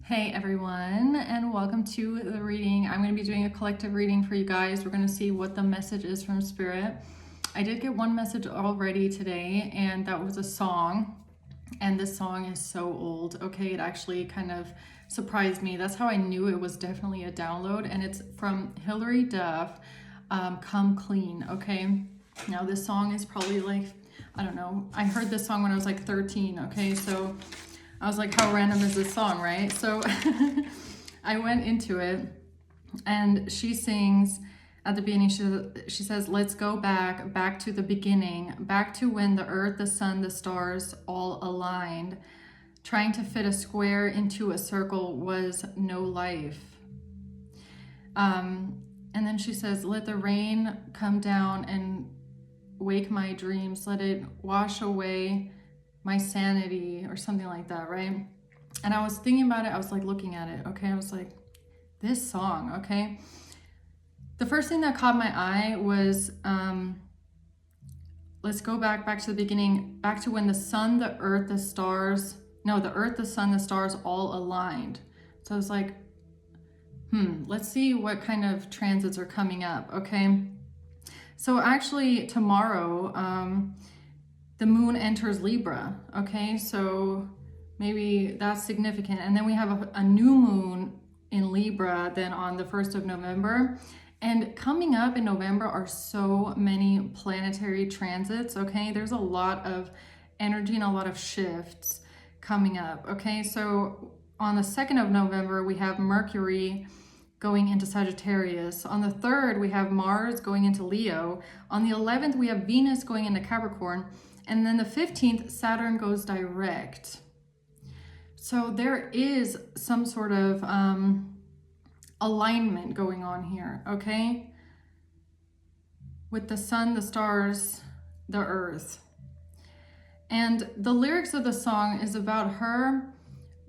Hey everyone, and welcome to the reading. I'm going to be doing a collective reading for you guys. We're going to see what the message is from Spirit. I did get one message already today, and that was a song. And this song is so old. Okay, it actually kind of surprised me. That's how I knew it was definitely a download. And it's from Hilary Duff, Come Clean. Okay, now this song is probably like, I don't know. I heard this song when I was like 13. Okay, so I was like, how random is this song, right? So I went into it, and she sings at the beginning. She says, let's go back to the beginning, back to when the earth, the sun, the stars all aligned. Trying to fit a square into a circle was no life. And then she says, let the rain come down and wake my dreams. Let it wash away my sanity, or something like that, right? And I was thinking about it. I was like looking at it. Okay, I was like, this song. Okay, the first thing that caught my eye was let's go back to the beginning, back to when the sun, the earth, the stars, the earth, the sun, the stars all aligned. So I was like, let's see what kind of transits are coming up. Okay, so actually tomorrow the moon enters Libra. Okay, so maybe that's significant. And then we have a new moon in Libra then on the 1st of November. And coming up in November are so many planetary transits. Okay, there's a lot of energy and a lot of shifts coming up. Okay, so on the 2nd of November, we have Mercury going into Sagittarius. On the 3rd, we have Mars going into Leo. On the 11th, we have Venus going into Capricorn. And then the 15th, Saturn goes direct. So there is some sort of alignment going on here, okay? With the sun, the stars, the earth. And the lyrics of the song is about her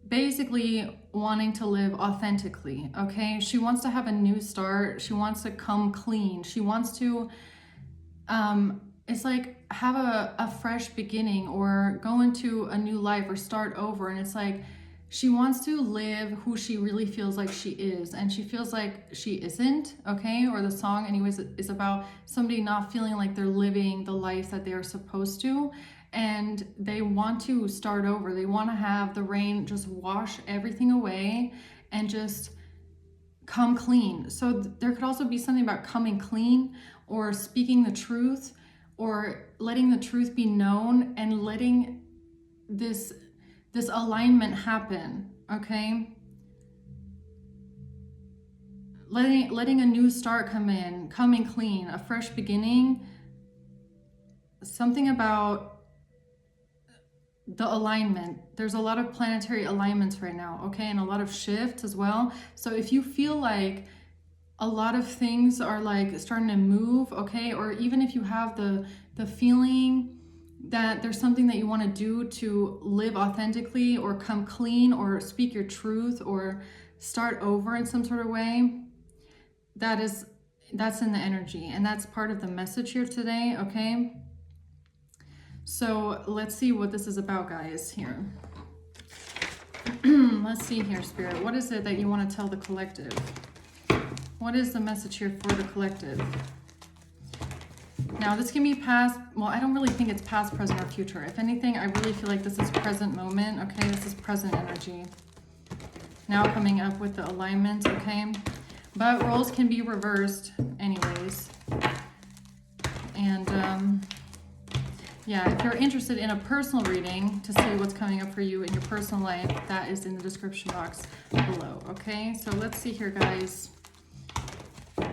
basically wanting to live authentically, okay? She wants to have a new start. She wants to come clean. She wants to, it's like have a fresh beginning, or go into a new life, or start over. And it's like she wants to live who she really feels like she is, and she feels like she isn't, okay? Or the song anyways is about somebody not feeling like they're living the life that they are supposed to, and they want to start over. They want to have the rain just wash everything away and just come clean. So there could also be something about coming clean, or speaking the truth, or letting the truth be known, and letting this alignment happen, okay? Letting a new start come in, coming clean, a fresh beginning. Something about the alignment. There's a lot of planetary alignments right now, okay? And a lot of shifts as well. So if you feel like a lot of things are like starting to move, okay? Or even if you have the feeling that there's something that you want to do to live authentically, or come clean, or speak your truth, or start over in some sort of way, that's in the energy, and that's part of the message here today, okay? So let's see what this is about, guys, here. Let's see here, Spirit. What is it that you want to tell the collective? What is the message here for the collective? Now, this can be past. Well, I don't really think it's past, present, or future. If anything, I really feel like this is present moment, okay? This is present energy. Now coming up with the alignment, okay? But roles can be reversed anyways. And yeah, if you're interested in a personal reading to see what's coming up for you in your personal life, that is in the description box below, okay? So let's see here, guys.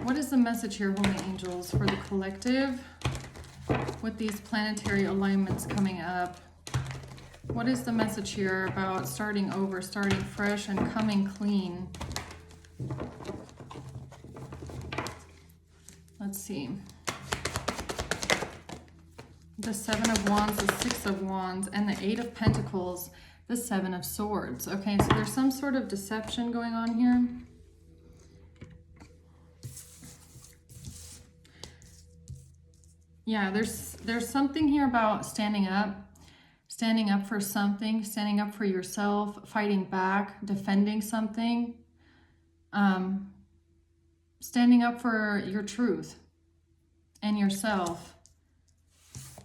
What is the message here, Holy Angels, for the collective with these planetary alignments coming up? What is the message here about starting over, starting fresh, and coming clean? Let's see. The 7 of Wands, the 6 of Wands, and the 8 of Pentacles, the 7 of Swords. Okay, so there's some sort of deception going on here. Yeah, there's something here about standing up standing up for something, standing up for yourself, fighting back, defending something, standing up for your truth and yourself.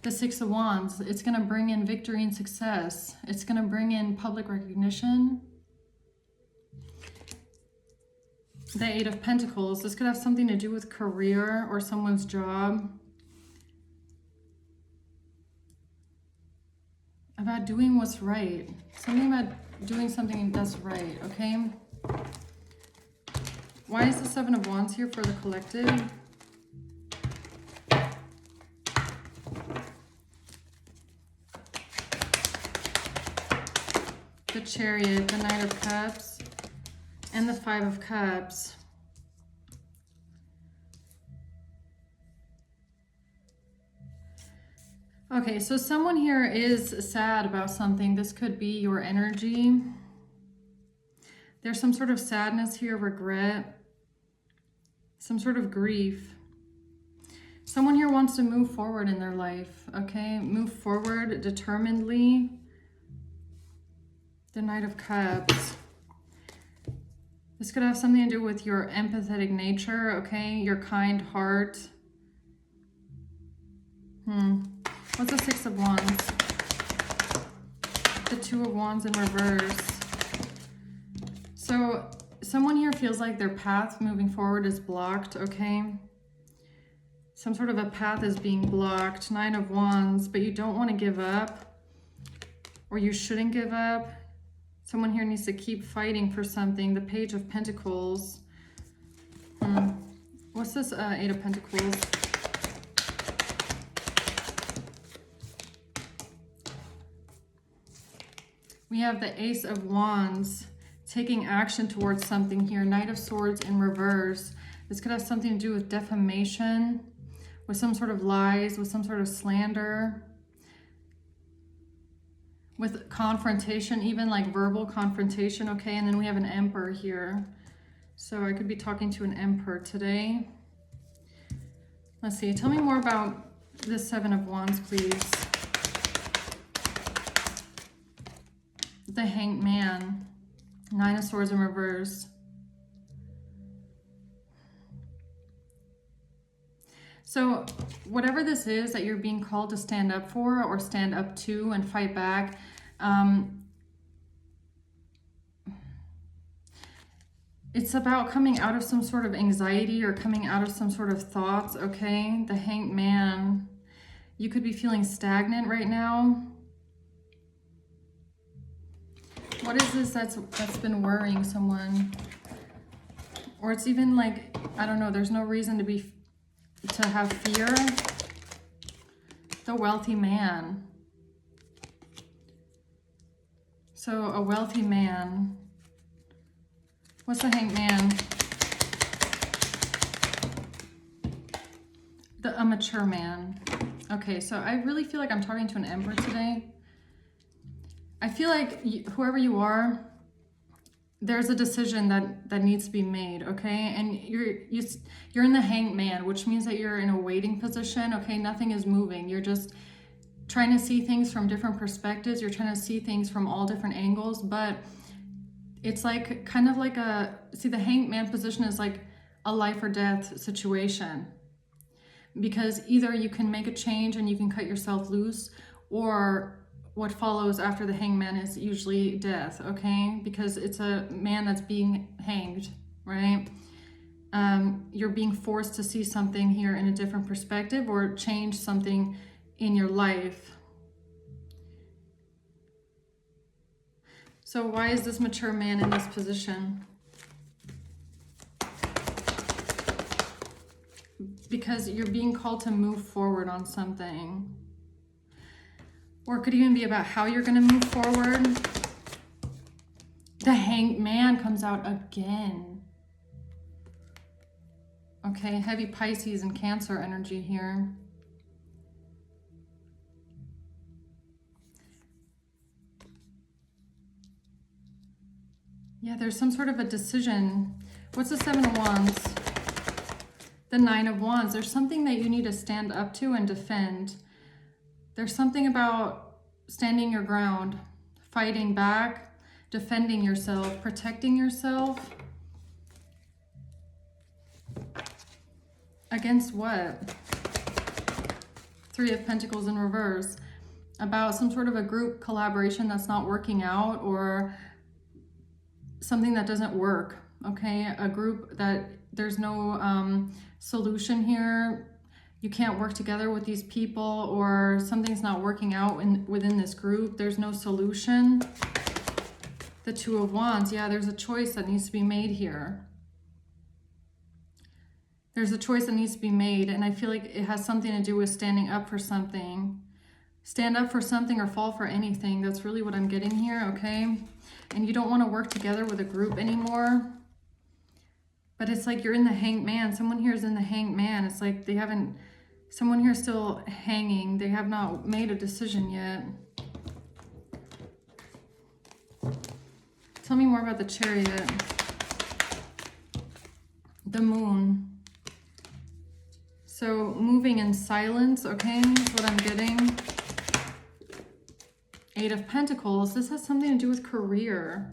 The Six of Wands, it's going to bring in victory and success. It's going to bring in public recognition. The Eight of Pentacles, this could have something to do with career or someone's job. About doing what's right. Something about doing something that's right, okay? Why is the Seven of Wands here for the collective? The Chariot, the Knight of Cups, and the Five of Cups. Okay, so someone here is sad about something. This could be your energy. There's some sort of sadness here, regret, some sort of grief. Someone here wants to move forward in their life, okay? Move forward determinedly. The Knight of Cups. This could have something to do with your empathetic nature, okay? Your kind heart. What's the Six of Wands? The Two of Wands in reverse. So someone here feels like their path moving forward is blocked, okay? Some sort of a path is being blocked. Nine of Wands, but you don't want to give up, or you shouldn't give up. Someone here needs to keep fighting for something. The Page of Pentacles. What's this Eight of Pentacles? We have the Ace of Wands, taking action towards something here. Knight of Swords in reverse. This could have something to do with defamation, with some sort of lies, with some sort of slander, with confrontation, even like verbal confrontation, okay? And then we have an Emperor here. So I could be talking to an Emperor today. Let's see, tell me more about this Seven of Wands, please. The Hanged Man, Nine of Swords in reverse. So whatever this is that you're being called to stand up for or stand up to and fight back, it's about coming out of some sort of anxiety or coming out of some sort of thoughts, okay? The Hanged Man. You could be feeling stagnant right now. What is this that's been worrying someone? Or it's even like, I don't know, there's no reason to have fear. The Wealthy Man. So a wealthy man. What's the Hanged Man? A mature man. Okay, so I really feel like I'm talking to an Emperor today. I feel like whoever you are, there's a decision that needs to be made, okay? And you're in the Hanged Man, which means that you're in a waiting position, okay? Nothing is moving. You're just trying to see things from different perspectives. You're trying to see things from all different angles, but it's like kind of like the Hanged Man position is like a life or death situation, because either you can make a change and you can cut yourself loose, or what follows after the Hanged Man is usually death, okay? Because it's a man that's being hanged, right? You're being forced to see something here in a different perspective or change something in your life. So why is this mature man in this position? Because you're being called to move forward on something. Or it could even be about how you're going to move forward. The Hanged Man comes out again. Okay, heavy Pisces and Cancer energy here. Yeah, there's some sort of a decision. What's the Seven of Wands? The Nine of Wands. There's something that you need to stand up to and defend. There's something about standing your ground, fighting back, defending yourself, protecting yourself. Against what? Three of Pentacles in reverse. About some sort of a group collaboration that's not working out, or something that doesn't work, okay? A group that there's no solution here. You can't work together with these people, or something's not working out within this group. There's no solution. The Two of Wands. Yeah, there's a choice that needs to be made here. There's a choice that needs to be made, and I feel like it has something to do with standing up for something. Stand up for something or fall for anything. That's really what I'm getting here, okay? And you don't want to work together with a group anymore. But it's like you're in the Hanged Man. Someone here is in the Hanged Man. It's like they haven't... Someone here is still hanging. They have not made a decision yet. Tell me more about the Chariot. The Moon. So moving in silence, okay, is what I'm getting. Eight of Pentacles. This has something to do with career.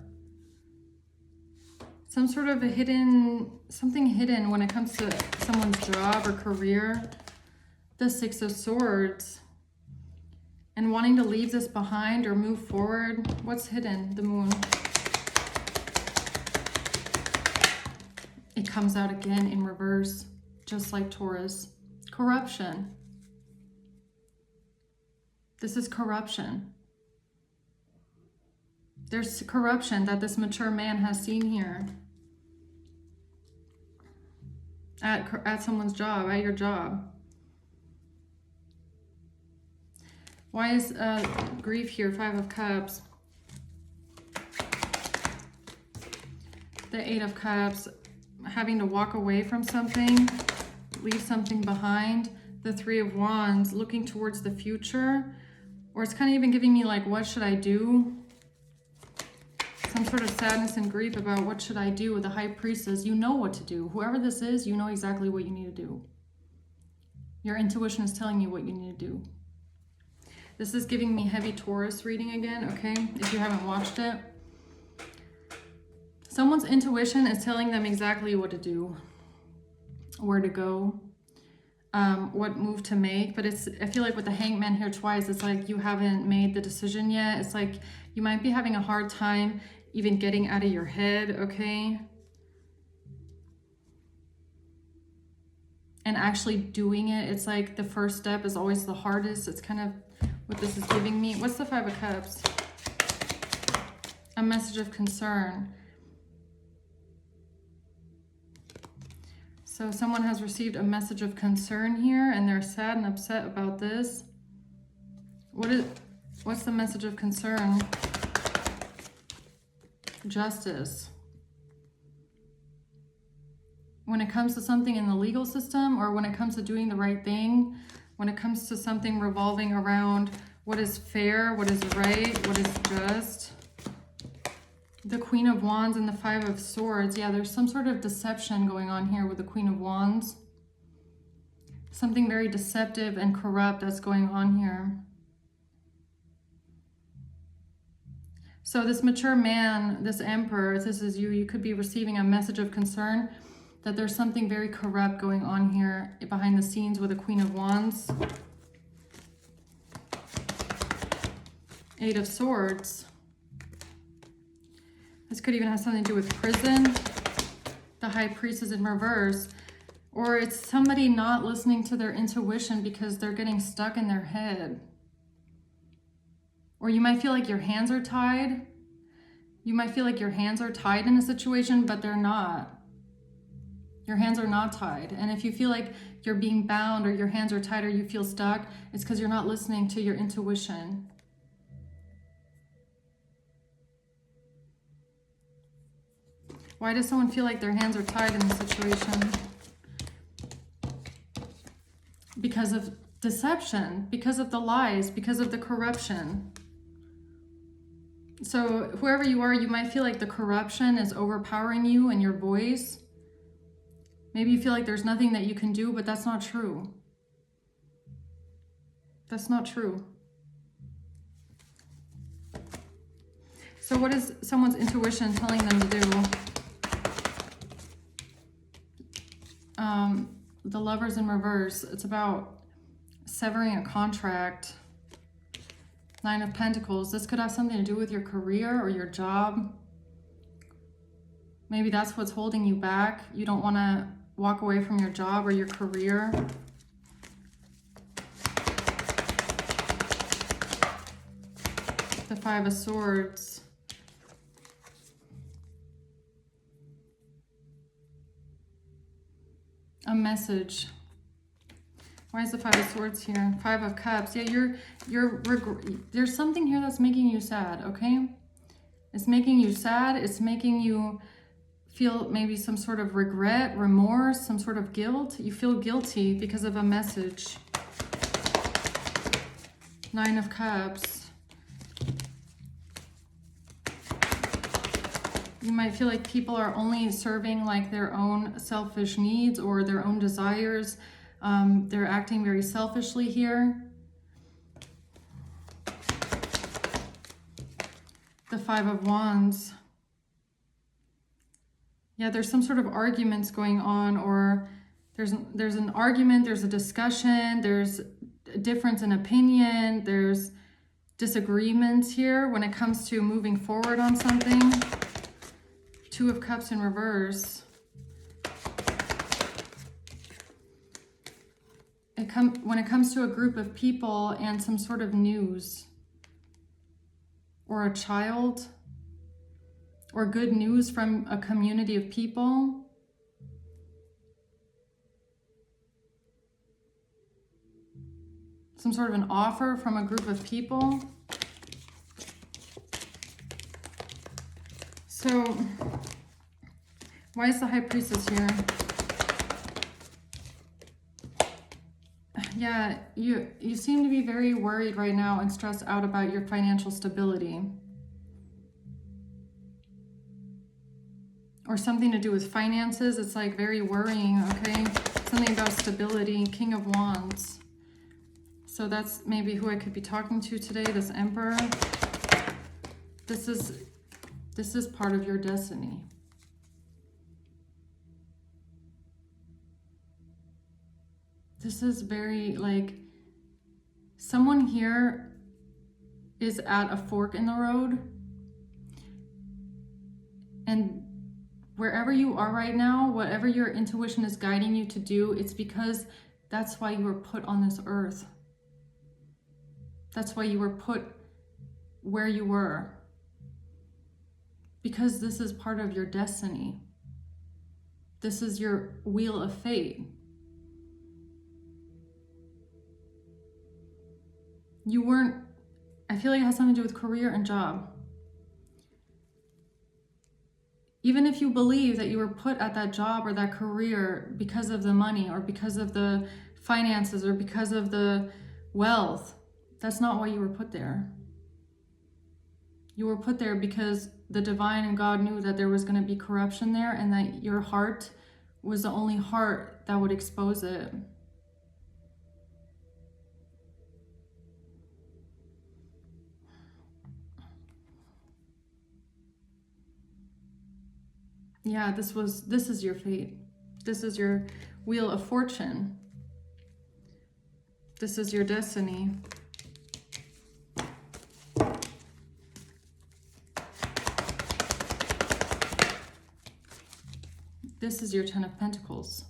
Some sort of a hidden, something hidden when it comes to someone's job or career. The Six of Swords. And wanting to leave this behind or move forward. What's hidden? The Moon. It comes out again in reverse, just like Taurus. Corruption. This is corruption. There's corruption that this mature man has seen here. At someone's job, at your job. Why is grief here? Five of Cups. The Eight of Cups. Having to walk away from something. Leave something behind. The Three of Wands. Looking towards the future. Or it's kind of even giving me like, what should I do? Some sort of sadness and grief about what should I do with the High Priestess. You know what to do. Whoever this is, you know exactly what you need to do. Your intuition is telling you what you need to do. This is giving me heavy Taurus reading again, okay? If you haven't watched it. Someone's intuition is telling them exactly what to do, where to go, what move to make. But it's, I feel like with the Hanged Man here twice, it's like you haven't made the decision yet. It's like you might be having a hard time even getting out of your head, okay? And actually doing it. It's like the first step is always the hardest. It's kind of what this is giving me. What's the Five of Cups? A message of concern. So someone has received a message of concern here, and they're sad and upset about this. What's the message of concern? Justice. When it comes to something in the legal system, or when it comes to doing the right thing, when it comes to something revolving around what is fair, what is right, what is just. The Queen of Wands and the Five of Swords. Yeah, there's some sort of deception going on here with the Queen of Wands. Something very deceptive and corrupt that's going on here. So this mature man, this Emperor, if this is you, you could be receiving a message of concern that there's something very corrupt going on here behind the scenes with the Queen of Wands. Eight of Swords. This could even have something to do with prison. The High Priestess in reverse. Or it's somebody not listening to their intuition because they're getting stuck in their head. Or you might feel like your hands are tied. You might feel like your hands are tied in a situation, but they're not. Your hands are not tied. And if you feel like you're being bound or your hands are tied or you feel stuck, it's because you're not listening to your intuition. Why does someone feel like their hands are tied in this situation? Because of deception, because of the lies, because of the corruption. So whoever you are, you might feel like the corruption is overpowering you and your voice. Maybe you feel like there's nothing that you can do, but that's not true. That's not true. So what is someone's intuition telling them to do? The Lovers in reverse. It's about severing a contract. Nine of Pentacles. This could have something to do with your career or your job. Maybe that's what's holding you back. You don't want to walk away from your job or your career. The Five of Swords. A message. Why is the Five of Swords here? Five of Cups. Yeah, there's something here that's making you sad, okay? It's making you sad. It's making you feel maybe some sort of regret, remorse, some sort of guilt. You feel guilty because of a message. Nine of Cups. You might feel like people are only serving like their own selfish needs or their own desires. They're acting very selfishly here. The Five of Wands. Yeah, there's some sort of arguments going on, or there's an argument, there's a discussion, there's a difference in opinion, there's disagreements here when it comes to moving forward on something. Two of Cups in reverse. When it comes to a group of people and some sort of news, or a child, or good news from a community of people, some sort of an offer from a group of people. So, why is the High Priestess here? Yeah, you seem to be very worried right now and stressed out about your financial stability. Or something to do with finances. It's like very worrying, okay? Something about stability. King of Wands. So that's maybe who I could be talking to today, this Emperor. This is part of your destiny. This is very, like, someone here is at a fork in the road. And wherever you are right now, whatever your intuition is guiding you to do, it's because that's why you were put on this earth. That's why you were put where you were. Because this is part of your destiny. This is your wheel of fate. I feel like it has something to do with career and job. Even if you believe that you were put at that job or that career because of the money or because of the finances or because of the wealth, that's not why you were put there. You were put there because the divine and God knew that there was going to be corruption there and that your heart was the only heart that would expose it. Yeah, this is your fate. This is your wheel of fortune. This is your destiny. This is your Ten of Pentacles.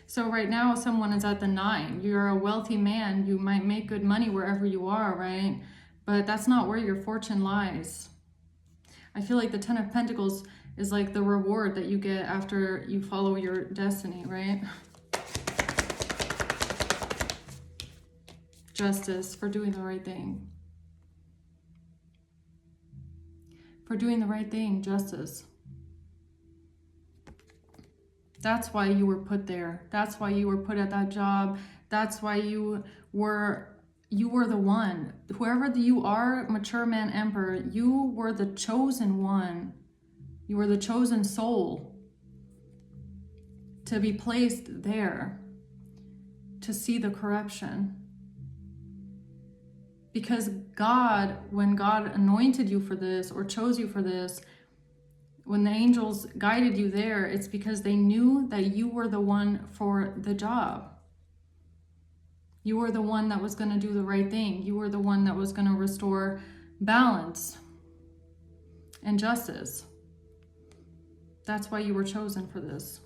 So right now, someone is at the 9. You're a wealthy man. You might make good money wherever you are, right? But that's not where your fortune lies. I feel like the Ten of Pentacles is like the reward that you get after you follow your destiny, right? Justice, for doing the right thing. For doing the right thing, justice. That's why you were put there. That's why you were put at that job. That's why you were the one. Whoever you are, mature man emperor, you were the chosen one. You were the chosen soul to be placed there to see the corruption. Because God, when God anointed you for this or chose you for this, when the angels guided you there, it's because they knew that you were the one for the job. You were the one that was going to do the right thing. You were the one that was going to restore balance and justice. That's why you were chosen for this.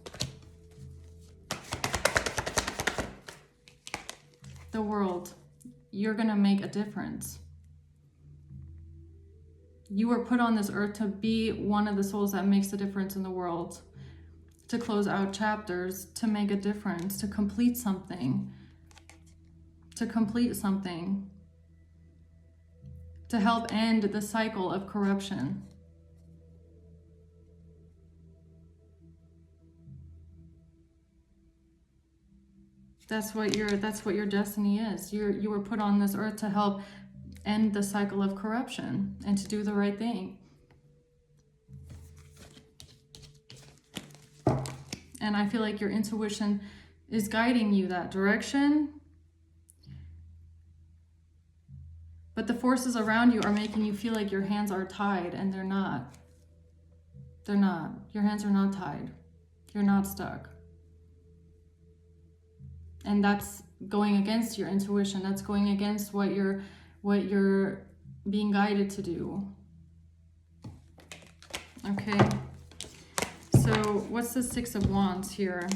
The world, you're going to make a difference. You were put on this earth to be one of the souls that makes a difference in the world, to close out chapters, to make a difference, to complete something, to help end the cycle of corruption. That's what your destiny is. You were put on this earth to help end the cycle of corruption and to do the right thing. And I feel like your intuition is guiding you that direction. But the forces around you are making you feel like your hands are tied, and they're not. They're not. Your hands are not tied. You're not stuck. And that's going against your intuition. That's going against what you're being guided to do. Okay. So what's the Six of Wands here?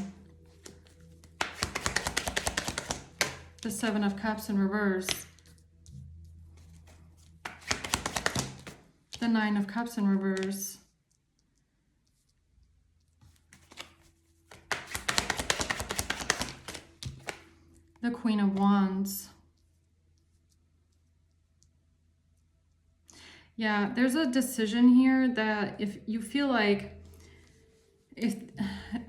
The Seven of Cups in reverse. The Nine of Cups in reverse. The Queen of Wands. Yeah, there's a decision here that if you feel like, if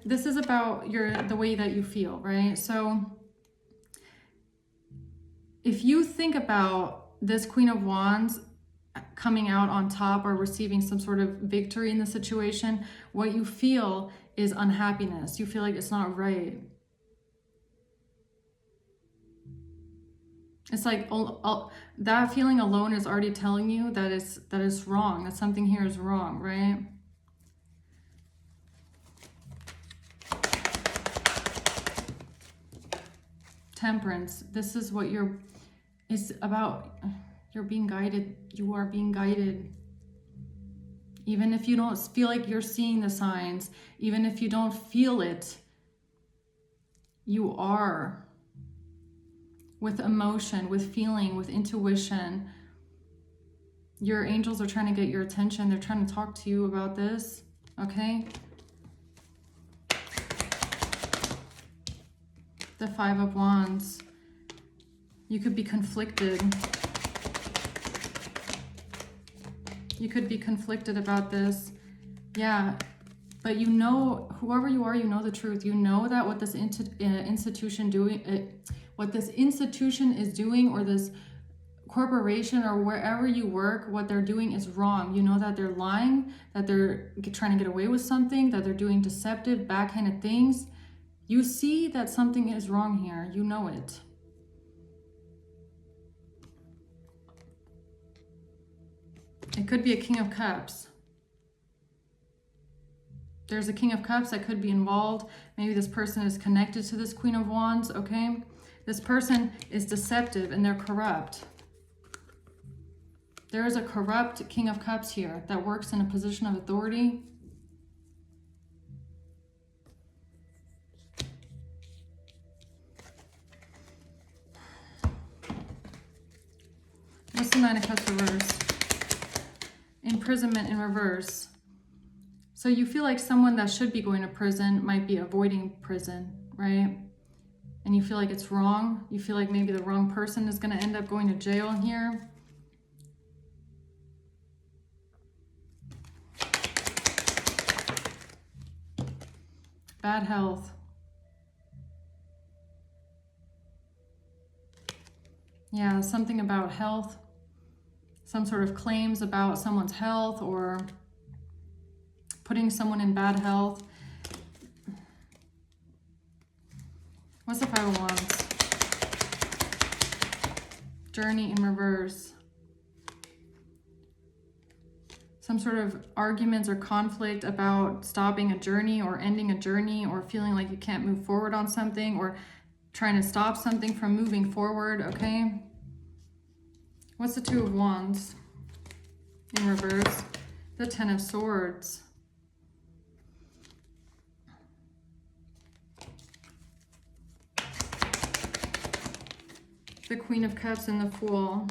this is about the way that you feel, right? So if you think about this Queen of Wands coming out on top or receiving some sort of victory in the situation, what you feel is unhappiness. You feel like it's not right. It's like that feeling alone is already telling you that is wrong, that something here is wrong, right? Temperance. This is what it's about. You're being guided. You are being guided. Even if you don't feel like you're seeing the signs, even if you don't feel it, you are. With emotion, with feeling, with intuition. Your angels are trying to get your attention. They're trying to talk to you about this, okay? The Five of Wands. You could be conflicted. You could be conflicted about this. Yeah, but you know, whoever you are, you know the truth. You know that what this institution is doing, or this corporation or wherever you work, what they're doing is wrong. You know that they're lying, that they're trying to get away with something, that they're doing deceptive, backhanded things. You see that something is wrong here. You know it. It could be a King of Cups. There's a King of Cups that could be involved. Maybe this person is connected to this Queen of Wands, okay? This person is deceptive and they're corrupt. There is a corrupt King of Cups here that works in a position of authority. What's the Nine of Cups reverse? Imprisonment in reverse. So you feel like someone that should be going to prison might be avoiding prison, right? And you feel like it's wrong. You feel like maybe the wrong person is going to end up going to jail here. Bad health. Yeah, something about health. Some sort of claims about someone's health or putting someone in bad health. What's the Five of Wands? Journey in reverse. Some sort of arguments or conflict about stopping a journey or ending a journey, or feeling like you can't move forward on something, or trying to stop something from moving forward, okay? What's the Two of Wands in reverse? The Ten of Swords. The Queen of Cups and the Fool.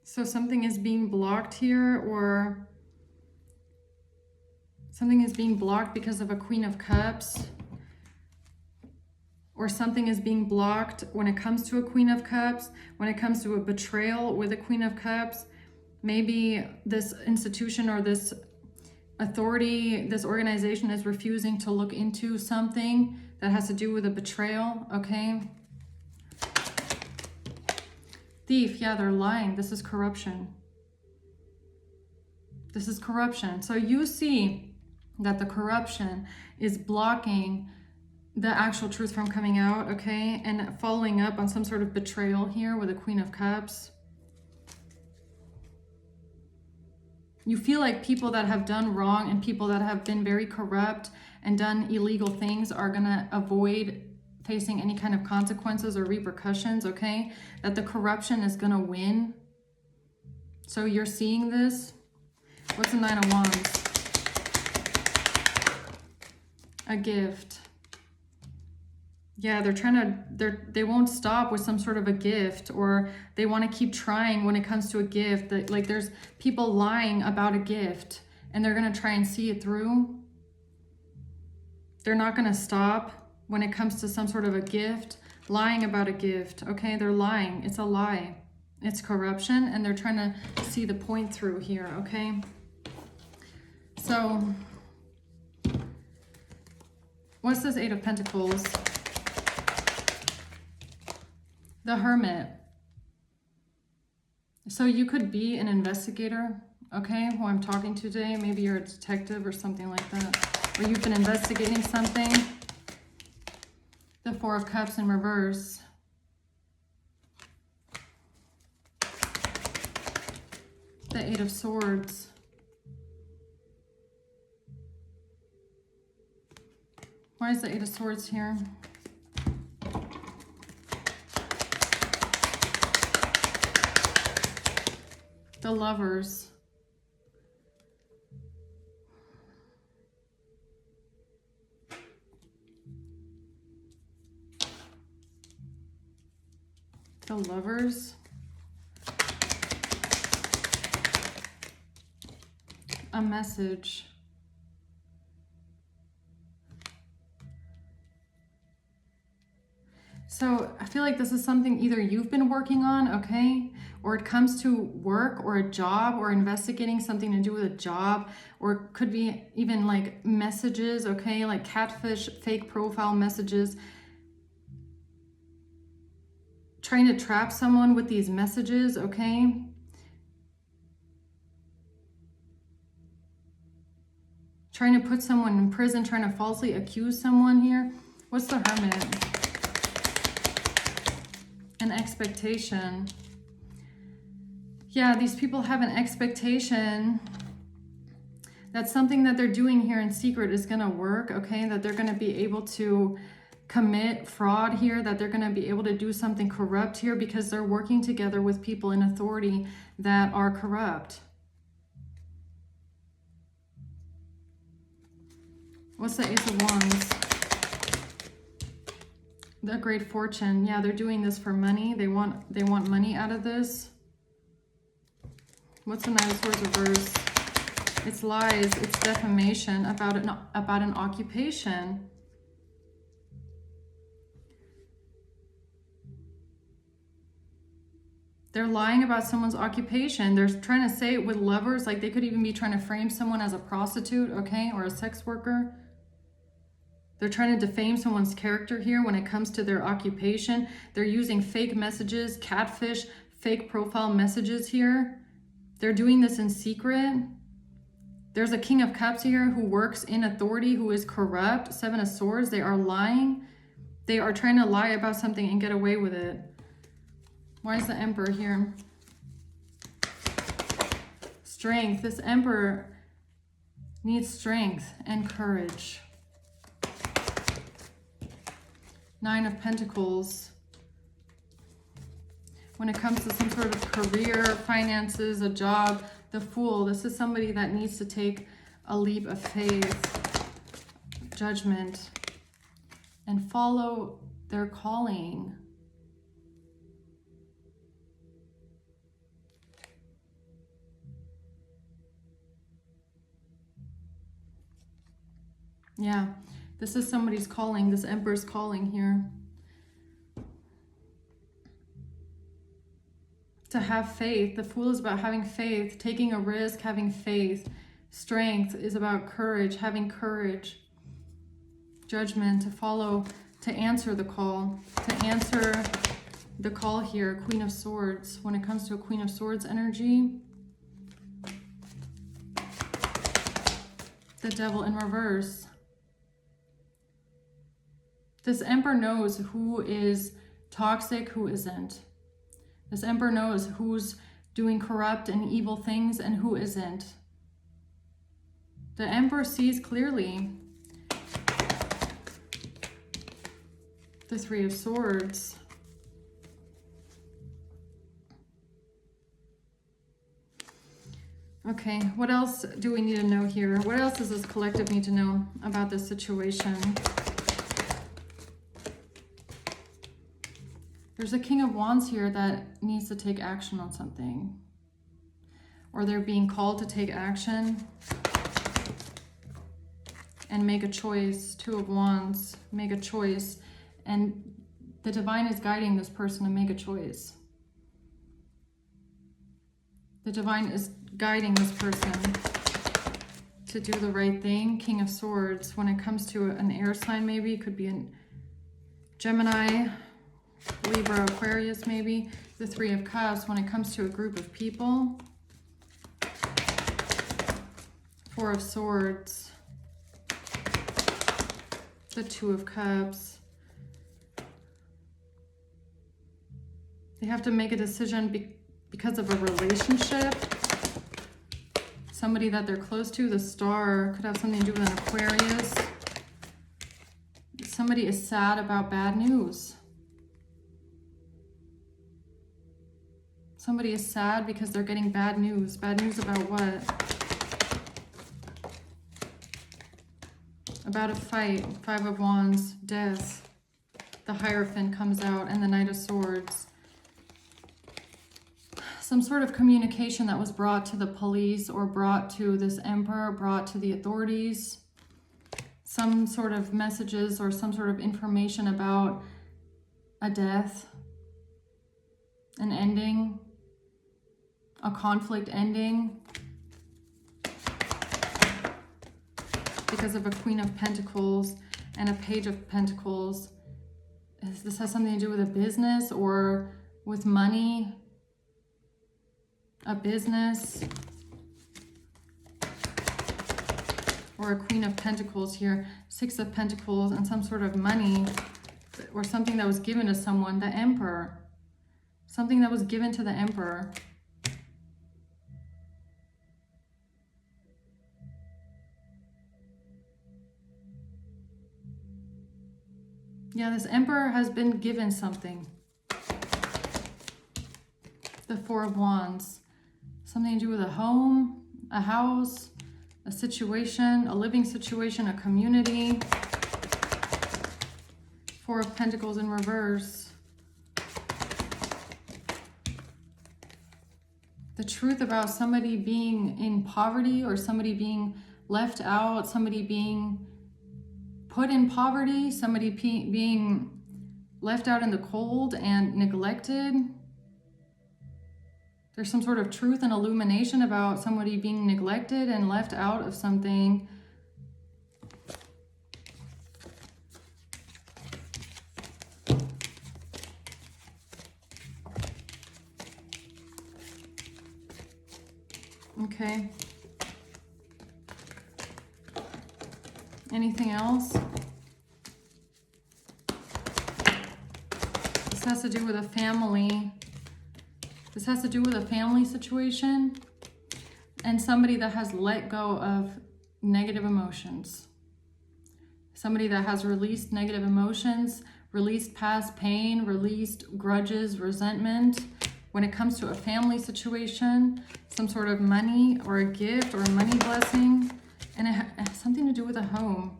So something is being blocked here, or something is being blocked because of a Queen of Cups, or something is being blocked when it comes to a Queen of Cups, when it comes to a betrayal with a Queen of Cups. Maybe this institution or this authority, this organization is refusing to look into something that has to do with a betrayal, okay? Thief, yeah, they're lying. This is corruption. This is corruption. So you see that the corruption is blocking the actual truth from coming out, okay? And following up on some sort of betrayal here with a Queen of Cups. You feel like people that have done wrong and people that have been very corrupt and done illegal things are gonna avoid facing any kind of consequences or repercussions, okay? That the corruption is gonna win. So you're seeing this. What's the Nine of Wands? A gift. Yeah, they won't stop with some sort of a gift, or they want to keep trying when it comes to a gift. That, like, there's people lying about a gift and they're going to try and see it through. They're not going to stop when it comes to some sort of a gift, lying about a gift, okay? They're lying. It's a lie. It's corruption, and they're trying to see the point through here, okay? So, what's this Eight of Pentacles? The Hermit. So you could be an investigator, okay, who I'm talking to today. Maybe you're a detective or something like that, or you've been investigating something. The Four of Cups in reverse. The Eight of Swords. Why is the Eight of Swords here? The Lovers. The Lovers. A message. So I feel like this is something either you've been working on, okay, or it comes to work or a job, or investigating something to do with a job, or it could be even like messages, okay, like catfish, fake profile messages, trying to trap someone with these messages, okay? Trying to put someone in prison, trying to falsely accuse someone here. What's the Hermit? An expectation. Yeah, these people have an expectation that something that they're doing here in secret is going to work, okay? That they're going to be able to commit fraud here, that they're going to be able to do something corrupt here because they're working together with people in authority that are corrupt. What's the Ace of Wands? The Great Fortune. Yeah, they're doing this for money. They want money out of this. What's the Knight of Swords reverse? It's lies. It's defamation about an occupation. They're lying about someone's occupation. They're trying to say it with lovers. Like, they could even be trying to frame someone as a prostitute, okay, or a sex worker. They're trying to defame someone's character here when it comes to their occupation. They're using fake messages, catfish, fake profile messages here. They're doing this in secret. There's a King of Cups here who works in authority, who is corrupt. Seven of Swords, they are lying. They are trying to lie about something and get away with it. Why is the Emperor here? Strength. This Emperor needs strength and courage. Nine of Pentacles. When it comes to some sort of career, finances, a job, the Fool, this is somebody that needs to take a leap of faith, judgment, and follow their calling. Yeah, this is somebody's calling, this Emperor's calling here. To have faith. The Fool is about having faith, taking a risk, having faith. Strength is about courage, having courage. Judgment, to follow, to answer the call. To answer the call here. Queen of Swords. When it comes to a Queen of Swords energy. The Devil in reverse. This Emperor knows who is toxic, who isn't. This Emperor knows who's doing corrupt and evil things and who isn't. The Emperor sees clearly. The Three of Swords. Okay, what else do we need to know here? What else does this collective need to know about this situation? There's a King of Wands here that needs to take action on something. Or they're being called to take action and make a choice. Two of Wands, make a choice. And the Divine is guiding this person to make a choice. The Divine is guiding this person to do the right thing. King of Swords, when it comes to an air sign maybe, could be a Gemini, Libra, Aquarius maybe. The Three of Cups, when it comes to a group of people. Four of Swords. The Two of Cups. They have to make a decision because of a relationship. Somebody that they're close to. The Star could have something to do with an Aquarius. Somebody is sad about bad news. Somebody is sad because they're getting bad news. Bad news about what? About a fight. Five of Wands, death. The Hierophant comes out and the Knight of Swords. Some sort of communication that was brought to the police or brought to this Emperor, brought to the authorities. Some sort of messages or some sort of information about a death, an ending, a conflict ending. Because of a Queen of Pentacles and a Page of Pentacles. This has something to do with a business or with money. A business. Or a Queen of Pentacles here. Six of Pentacles and some sort of money or something that was given to someone. The Emperor. Something that was given to the Emperor. Yeah, this Emperor has been given something. The Four of Wands. Something to do with a home, a house, a situation, a living situation, a community. Four of Pentacles in reverse. The truth about somebody being in poverty or somebody being left out, somebody being put in poverty, somebody being left out in the cold and neglected. There's some sort of truth and illumination about somebody being neglected and left out of something. Okay. Anything else? This has to do with a family. This has to do with a family situation and somebody that has let go of negative emotions. Somebody that has released negative emotions, released past pain, released grudges, resentment. When it comes to a family situation, some sort of money or a gift or a money blessing, and it has something to do with a home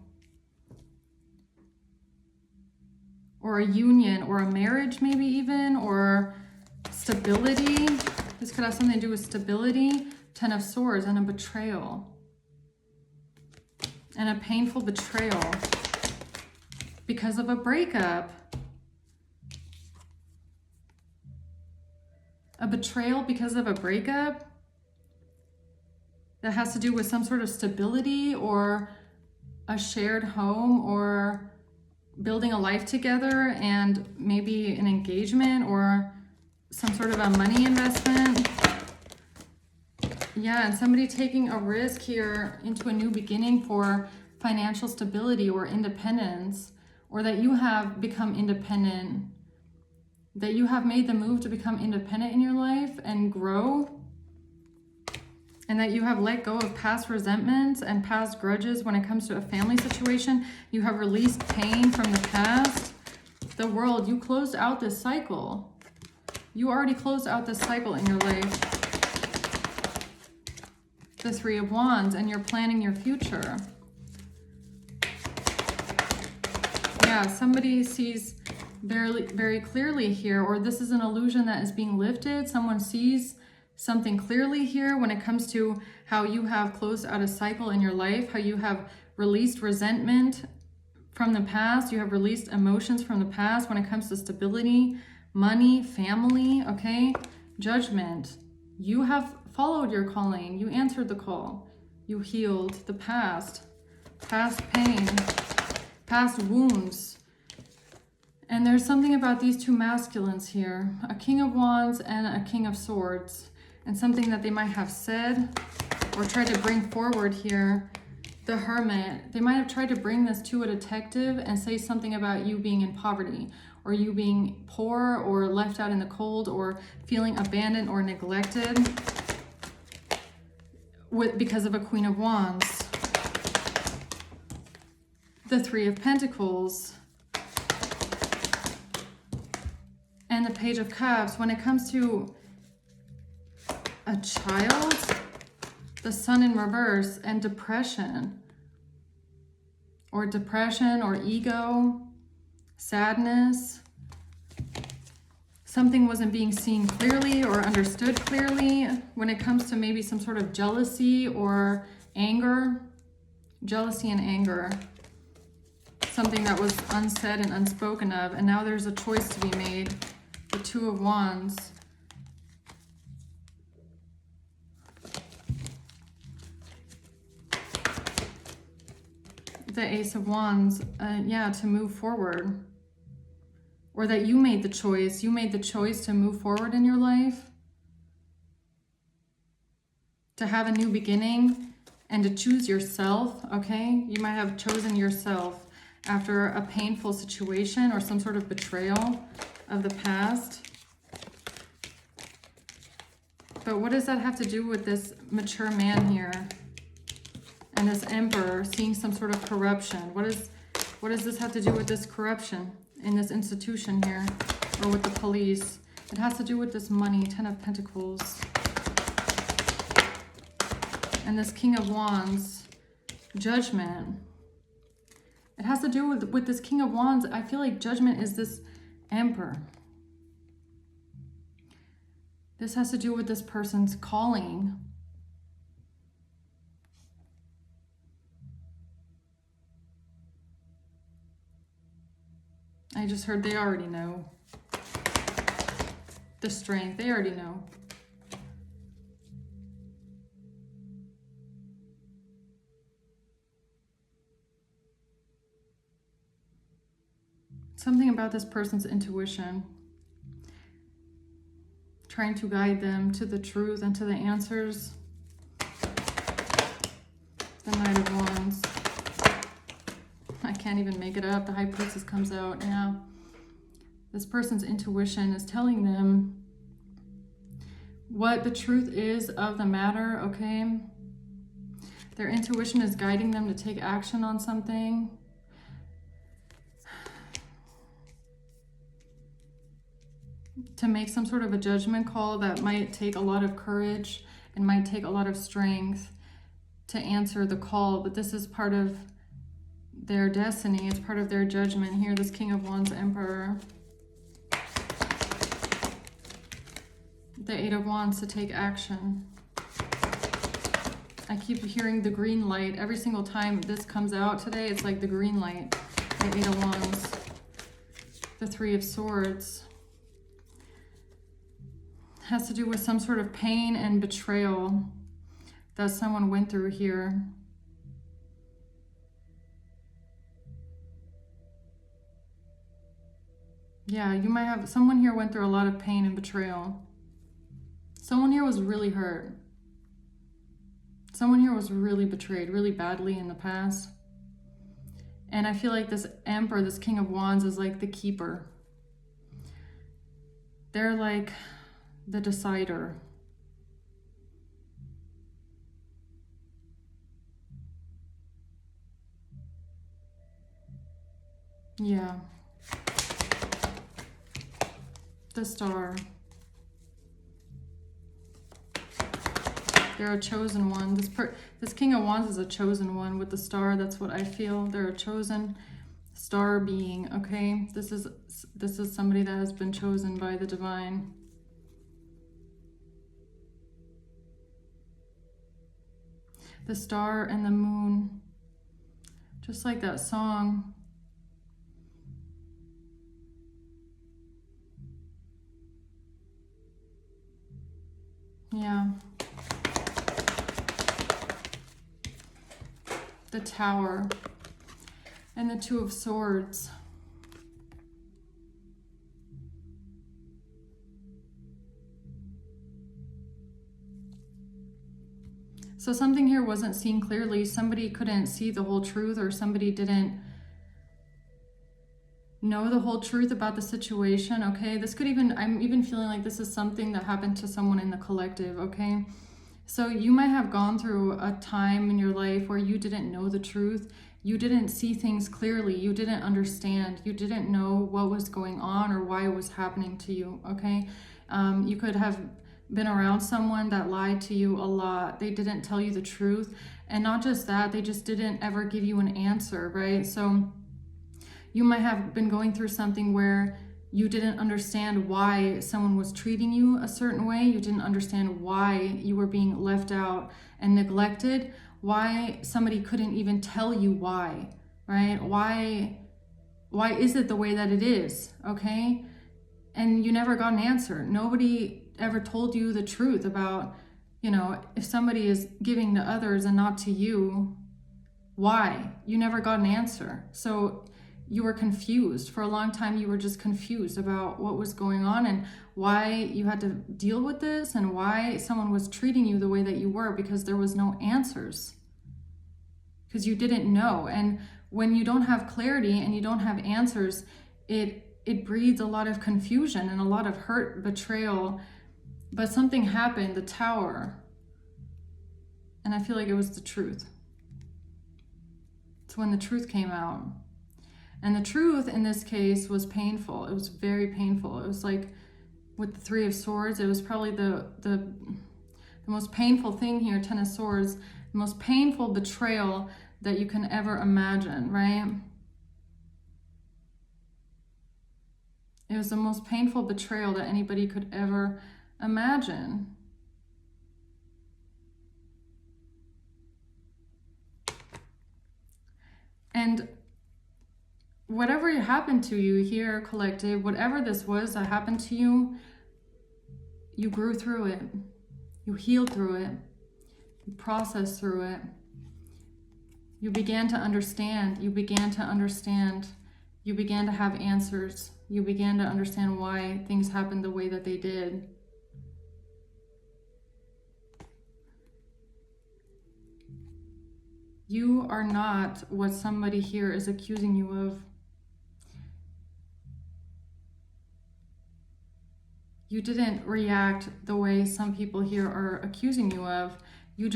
or a union or a marriage, maybe even, or stability. This could have something to do with stability, 10 of Swords, and a betrayal. And a painful betrayal because of a breakup. A betrayal because of a breakup that has to do with some sort of stability or a shared home or building a life together and maybe an engagement or some sort of a money investment. Yeah, and somebody taking a risk here into a new beginning for financial stability or independence, or that you have become independent, that you have made the move to become independent in your life and grow, and that you have let go of past resentments and past grudges when it comes to a family situation. You have released pain from the past. The World, you closed out this cycle. You already closed out this cycle in your life. The Three of Wands, and you're planning your future. Yeah, somebody sees very, very clearly here, or this is an illusion that is being lifted. Someone sees something clearly here when it comes to how you have closed out a cycle in your life, how you have released resentment from the past, you have released emotions from the past when it comes to stability, money, family, okay? Judgment. You have followed your calling. You answered the call. You healed the past pain, past wounds. And there's something about these two masculines here, a King of Wands and a King of Swords, and something that they might have said or tried to bring forward here. The Hermit, they might have tried to bring this to a detective and say something about you being in poverty, or you being poor or left out in the cold or feeling abandoned or neglected because of a Queen of Wands. The Three of Pentacles and the Page of Cups. When it comes to a child, the Sun in reverse, and depression or ego, sadness. Something wasn't being seen clearly or understood clearly when it comes to maybe some sort of jealousy or anger. Jealousy and anger. Something that was unsaid and unspoken of, and now there's a choice to be made. The Two of Wands. The Ace of Wands, yeah, to move forward. Or that you made the choice. You made the choice to move forward in your life. To have a new beginning and to choose yourself, okay? You might have chosen yourself after a painful situation or some sort of betrayal of the past. But what does that have to do with this mature man here? And this Emperor seeing some sort of corruption. What does this have to do with this corruption in this institution here? Or with the police? It has to do with this money, 10 of Pentacles. And this King of Wands, Judgment. It has to do with this King of Wands. I feel like Judgment is this Emperor. This has to do with this person's calling. I just heard they already know. The Strength, they already know. Something about this person's intuition. Trying to guide them to the truth and to the answers. The Knight of Wands. I can't even make it up. The High Priestess comes out. Yeah. This person's intuition is telling them what the truth is of the matter, okay? Their intuition is guiding them to take action on something. To make some sort of a judgment call that might take a lot of courage and might take a lot of strength to answer the call, but this is part of their destiny. It's part of their judgment here. This King of Wands, Emperor. The Eight of Wands, to take action. I keep hearing the green light. Every single time this comes out today, it's like the green light. The Eight of Wands. The Three of Swords. Has to do with some sort of pain and betrayal that someone went through here. Yeah, you might have, someone here went through a lot of pain and betrayal. Someone here was really hurt. Someone here was really betrayed really badly in the past. And I feel like this Emperor, this King of Wands, is like the keeper. They're like the decider. Yeah. The Star. They're a chosen one. This King of Wands is a chosen one with the Star. That's what I feel. They're a chosen star being, okay? This is somebody that has been chosen by the divine. The Star and the Moon. Just like that song. Yeah. The Tower and the Two of Swords. So something here wasn't seen clearly. Somebody couldn't see the whole truth, or somebody didn't know the whole truth about the situation, okay? This could even, I'm even feeling like this is something that happened to someone in the collective, okay? So you might have gone through a time in your life where you didn't know the truth. You didn't see things clearly. You didn't understand. You didn't know what was going on or why it was happening to you, okay? You could have been around someone that lied to you a lot. They didn't tell you the truth. And not just that, they just didn't ever give you an answer, right? So you might have been going through something where you didn't understand why someone was treating you a certain way. You didn't understand why you were being left out and neglected, why somebody couldn't even tell you why, right? Why is it the way that it is, okay? And you never got an answer. Nobody ever told you the truth about, you know, if somebody is giving to others and not to you, why? You never got an answer. So you were confused. For a long time, you were just confused about what was going on and why you had to deal with this and why someone was treating you the way that you were, because there was no answers. Because you didn't know. And when you don't have clarity and you don't have answers, it breeds a lot of confusion and a lot of hurt, betrayal. But something happened, the Tower. And I feel like it was the truth. It's when the truth came out. And the truth in this case was painful. It was very painful. It was like with the Three of Swords, it was probably the most painful thing here, Ten of Swords, the most painful betrayal that you can ever imagine, right? It was the most painful betrayal that anybody could ever imagine. And whatever happened to you here, collective, whatever this was that happened to you, you grew through it. You healed through it. You processed through it. You began to understand. You began to understand. You began to have answers. You began to understand why things happened the way that they did. You are not what somebody here is accusing you of. You didn't react the way some people here are accusing you of. You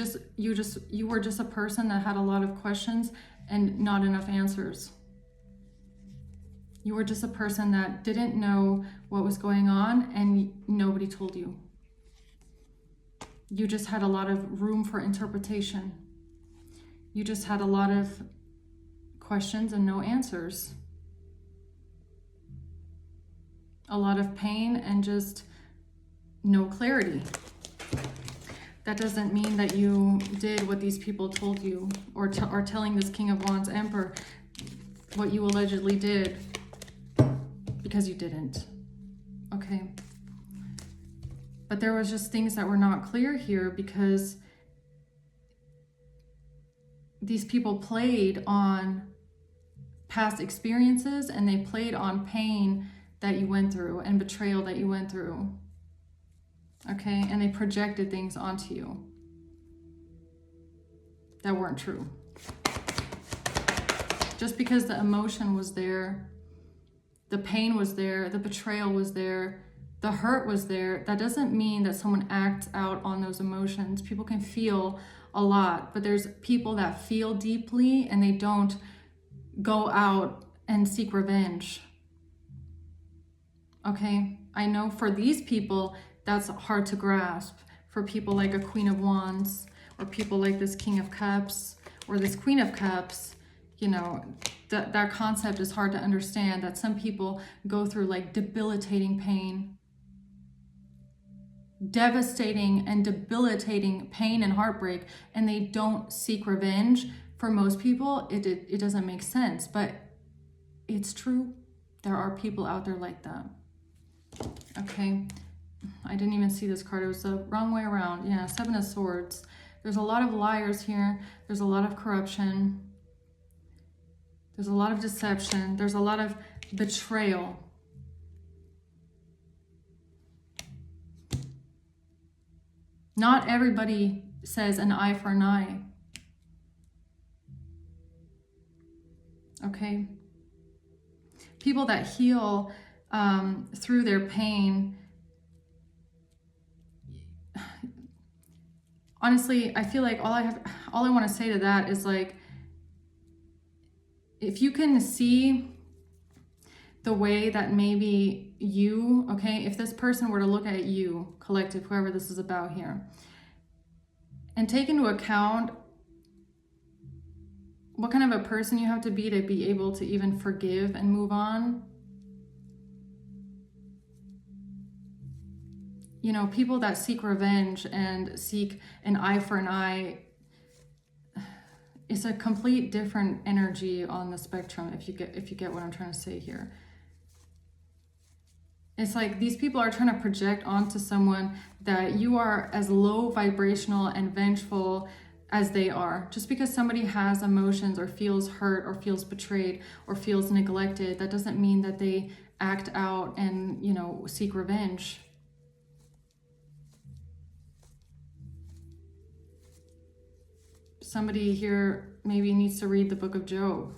were just a person that had a lot of questions and not enough answers. You were just a person that didn't know what was going on and nobody told you. You just had a lot of room for interpretation. You just had a lot of questions and no answers. A lot of pain and just no clarity. That doesn't mean that you did what these people told you, or are telling this King of Wands Emperor what you allegedly did, because you didn't. Okay. But there was just things that were not clear here, because these people played on past experiences and they played on pain that you went through and betrayal that you went through. Okay, and they projected things onto you that weren't true. Just because the emotion was there, the pain was there, the betrayal was there, the hurt was there, that doesn't mean that someone acts out on those emotions. People can feel a lot, but there's people that feel deeply and they don't go out and seek revenge. Okay, I know for these people, that's hard to grasp. For people like a Queen of Wands, or people like this King of Cups, or this Queen of Cups, you know, that concept is hard to understand, that some people go through like debilitating pain. Devastating and debilitating pain and heartbreak, and they don't seek revenge. For most people, it doesn't make sense, but it's true. There are people out there like that. Okay, I didn't even see this card. It was the wrong way around. Yeah, Seven of Swords. There's a lot of liars here. There's a lot of corruption. There's a lot of deception. There's a lot of betrayal. Not everybody says an eye for an eye. Okay? People that heal through their pain. Honestly, I feel like all I want to say to that is like, if you can see the way that maybe you, okay, if this person were to look at you, collective, whoever this is about here, and take into account what kind of a person you have to be able to even forgive and move on. You know, people that seek revenge and seek an eye for an eye, it's a complete different energy on the spectrum, if you get what I'm trying to say here. It's like these people are trying to project onto someone that you are as low vibrational and vengeful as they are. Just because somebody has emotions or feels hurt or feels betrayed or feels neglected, that doesn't mean that they act out and, you know, seek revenge. Somebody here maybe needs to read the book of Job.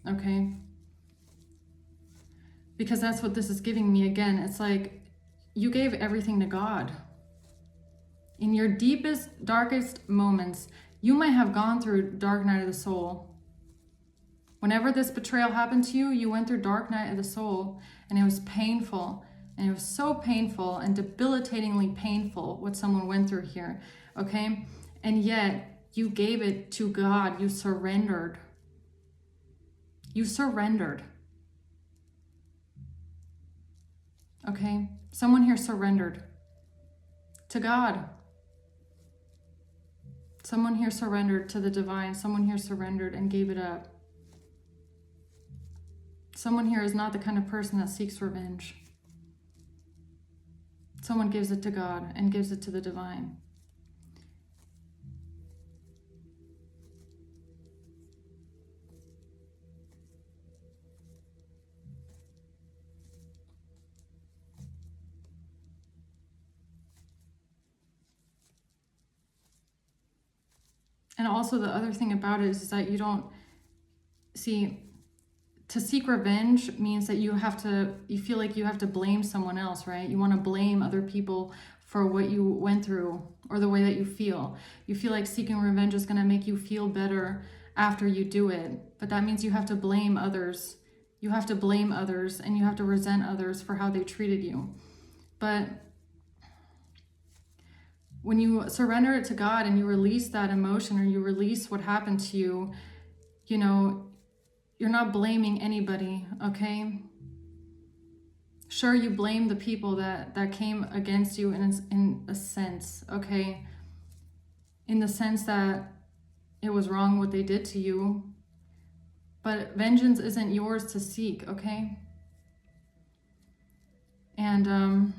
Okay? Because that's what this is giving me again. It's like you gave everything to God. In your deepest, darkest moments, you might have gone through dark night of the soul. Whenever this betrayal happened to you, you went through dark night of the soul, and it was painful. And it was so painful and debilitatingly painful what someone went through here, okay? And yet, you gave it to God. You surrendered. You surrendered. Okay? Someone here surrendered to God. Someone here surrendered to the divine. Someone here surrendered and gave it up. Someone here is not the kind of person that seeks revenge. Someone gives it to God and gives it to the divine. And also the other thing about it is that you don't see, to seek revenge means that you feel like you have to blame someone else, right? You want to blame other people for what you went through or the way that you feel. You feel like seeking revenge is going to make you feel better after you do it. But that means you have to blame others. You have to blame others and you have to resent others for how they treated you. But when you surrender it to God and you release that emotion or you release what happened to you, you know, you're not blaming anybody, okay? Sure, you blame the people that came against you in a sense, okay? In the sense that it was wrong what they did to you. But vengeance isn't yours to seek, okay? And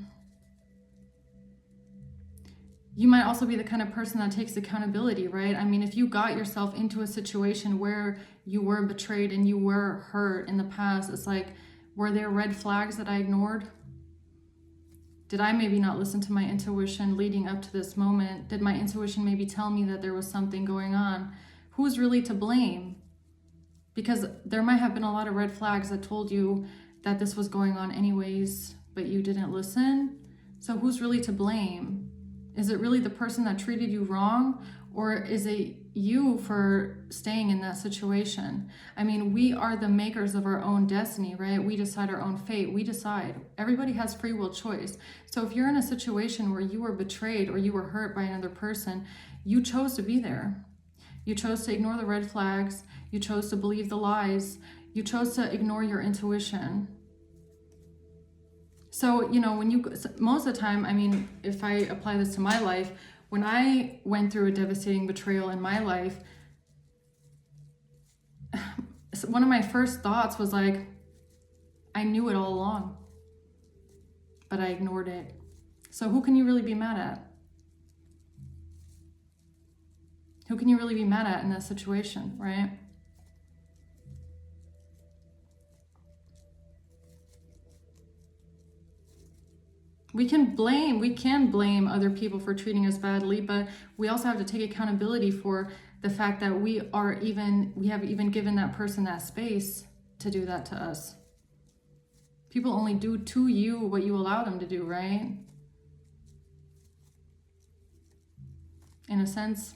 you might also be the kind of person that takes accountability, right? I mean, if you got yourself into a situation where you were betrayed and you were hurt in the past, it's like, were there red flags that I ignored? Did I maybe not listen to my intuition leading up to this moment? Did my intuition maybe tell me that there was something going on? Who's really to blame? Because there might have been a lot of red flags that told you that this was going on anyways, but you didn't listen. So who's really to blame? Is it really the person that treated you wrong? Or is it you for staying in that situation? I mean, we are the makers of our own destiny, right? We decide our own fate. We decide. Everybody has free will choice. So if you're in a situation where you were betrayed or you were hurt by another person, you chose to be there. You chose to ignore the red flags. You chose to believe the lies. You chose to ignore your intuition. So, you know, most of the time, I mean, if I apply this to my life, when I went through a devastating betrayal in my life, one of my first thoughts was like, I knew it all along, but I ignored it. So who can you really be mad at? Who can you really be mad at in that situation, right? We can blame other people for treating us badly, but we also have to take accountability for the fact that we have even given that person that space to do that to us. People only do to you what you allow them to do, right? In a sense.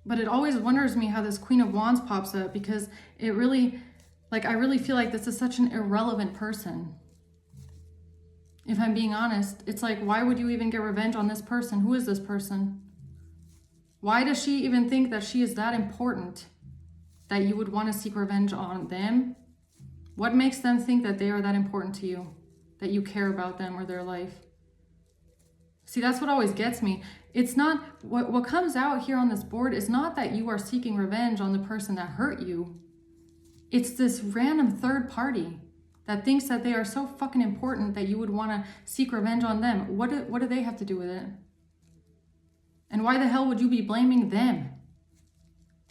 But it always wonders me how this Queen of Wands pops up, because it really, I really feel like this is such an irrelevant person. If I'm being honest, it's like, why would you even get revenge on this person? Who is this person? Why does she even think that she is that important that you would want to seek revenge on them? What makes them think that they are that important to you, that you care about them or their life? See, that's what always gets me. It's not, what comes out here on this board is not that you are seeking revenge on the person that hurt you. It's this random third party that thinks that they are so fucking important that you would want to seek revenge on them. What do they have to do with it? And why the hell would you be blaming them?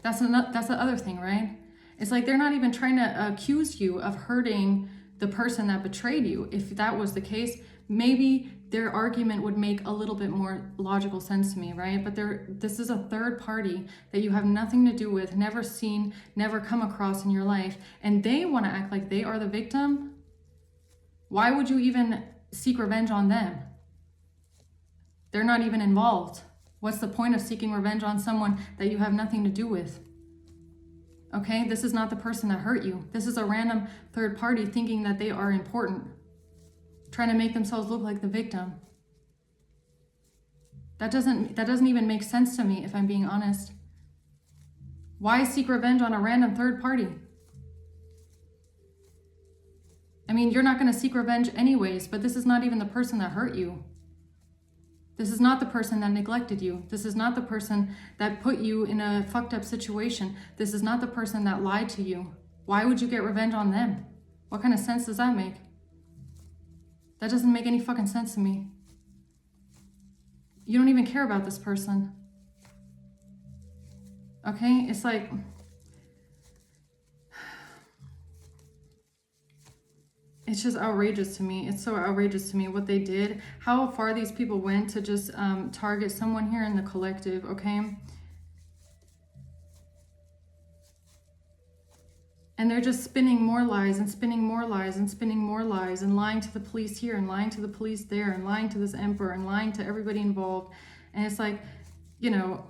That's the other thing, right? It's like they're not even trying to accuse you of hurting the person that betrayed you. If that was the case, maybe their argument would make a little bit more logical sense to me, right? But this is a third party that you have nothing to do with, never seen, never come across in your life, and they want to act like they are the victim. Why would you even seek revenge on them? They're not even involved. What's the point of seeking revenge on someone that you have nothing to do with? Okay, this is not the person that hurt you. This is a random third party thinking that they are important, trying to make themselves look like the victim. That doesn't even make sense to me, if I'm being honest. Why seek revenge on a random third party? I mean, you're not going to seek revenge anyways, but this is not even the person that hurt you. This is not the person that neglected you. This is not the person that put you in a fucked up situation. This is not the person that lied to you. Why would you get revenge on them? What kind of sense does that make? That doesn't make any fucking sense to me. You don't even care about this person. Okay? It's like, It's just outrageous to me. It's so outrageous to me what they did, how far these people went to just target someone here in the collective, okay? And they're just spinning more lies and spinning more lies and spinning more lies and lying to the police here and lying to the police there and lying to this emperor and lying to everybody involved. And it's like, you know,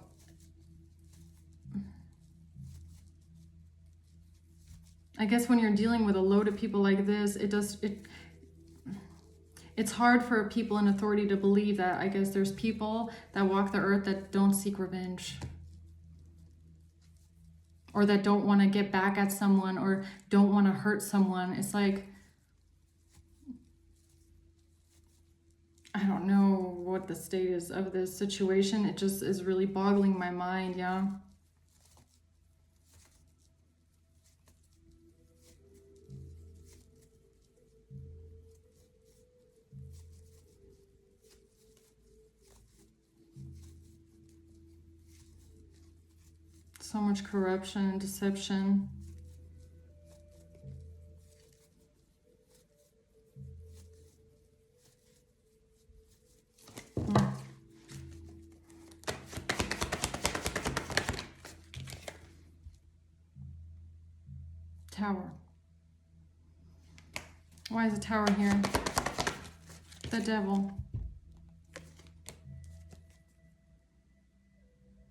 I guess when you're dealing with a load of people like this, it's hard for people in authority to believe that. I guess there's people that walk the earth that don't seek revenge, or that don't want to get back at someone, or don't want to hurt someone. It's like, I don't know what the state is of this situation. It just is really boggling my mind, yeah. So much corruption and deception. Tower. Why is a tower here? The devil.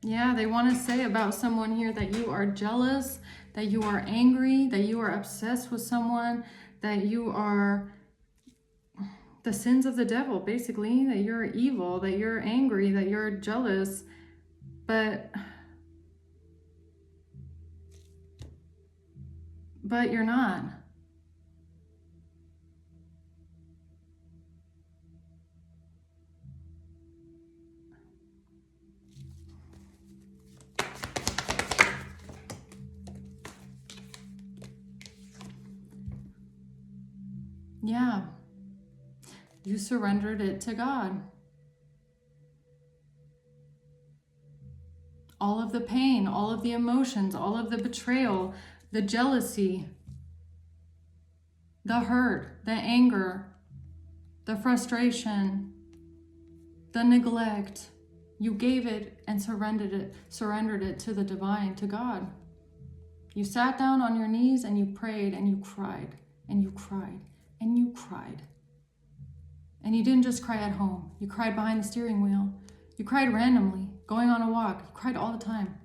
Yeah, they want to say about someone here that you are jealous, that you are angry, that you are obsessed with someone, that you are the sins of the devil, basically, that you're evil, that you're angry, that you're jealous. But you're not. Yeah. You surrendered it to God. All of the pain, all of the emotions, all of the betrayal, the jealousy, the hurt, the anger, the frustration, the neglect, you gave it and surrendered it to the divine, to God. You sat down on your knees and you prayed and you cried and you cried and you cried. And you didn't just cry at home. You cried behind the steering wheel. You cried randomly, going on a walk. You cried all the time.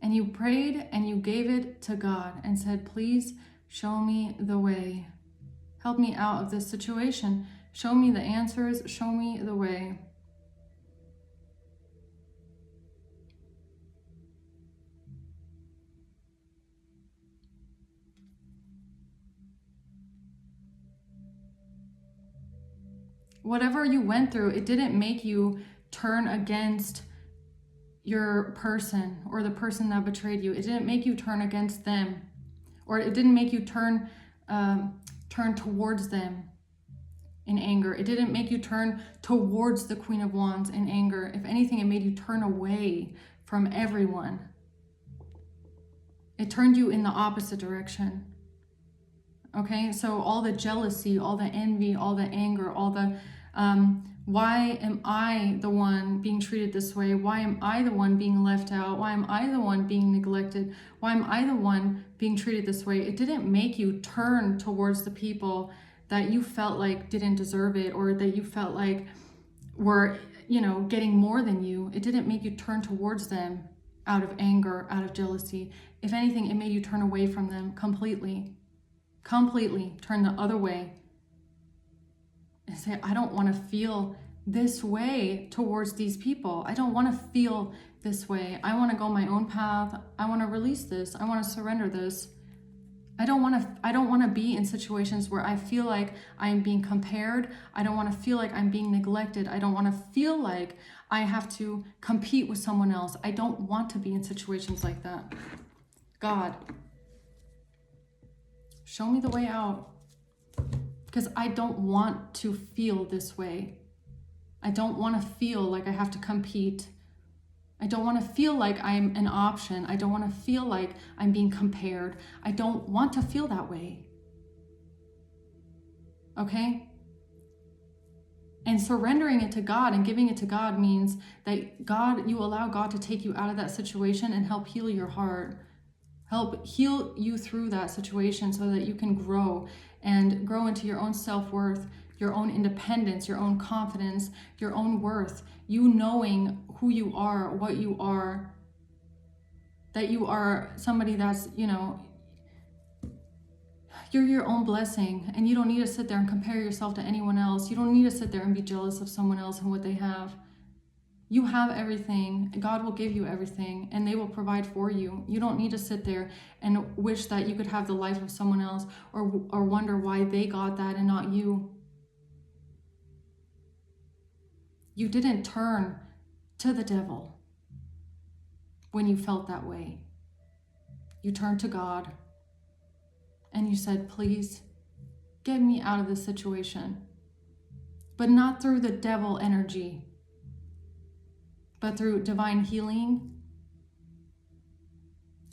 And you prayed and you gave it to God and said, please show me the way. Help me out of this situation. Show me the answers. Show me the way. Whatever you went through, it didn't make you turn against your person or the person that betrayed you. It didn't make you turn against them, or it didn't make you turn towards them in anger. It didn't make you turn towards the Queen of Wands in anger. If anything, it made you turn away from everyone. It turned you in the opposite direction. Okay, so all the jealousy, all the envy, all the anger, all the why am I the one being treated this way? Why am I the one being left out? Why am I the one being neglected? Why am I the one being treated this way? It didn't make you turn towards the people that you felt like didn't deserve it, or that you felt like were, getting more than you. It didn't make you turn towards them out of anger, out of jealousy. If anything, it made you turn away from them completely. Turn the other way and say, I don't want to feel this way towards these people. I don't want to feel this way. I want to go my own path. I want to release this. I want to surrender this. I don't want to be in situations where I feel like I'm being compared. I don't want to feel like I'm being neglected. I don't want to feel like I have to compete with someone else. I don't want to be in situations like that. God, show me the way out, because I don't want to feel this way. I don't want to feel like I have to compete. I don't want to feel like I'm an option. I don't want to feel like I'm being compared. I don't want to feel that way. okay? And surrendering it to God and giving it to God means that God, you allow God to take you out of that situation and help heal your heart, help heal you through that situation so that you can grow and grow into your own self-worth, your own independence, your own confidence, your own worth, you knowing who you are, what you are, that you are somebody that's, you're your own blessing, and you don't need to sit there and compare yourself to anyone else. You don't need to sit there and be jealous of someone else and what they have. You have everything. God will give you everything, and they will provide for you. You don't need to sit there and wish that you could have the life of someone else, or wonder why they got that and not you. You didn't turn to the devil when you felt that way. You turned to God and you said, please get me out of this situation, but not through the devil energy, but through divine healing.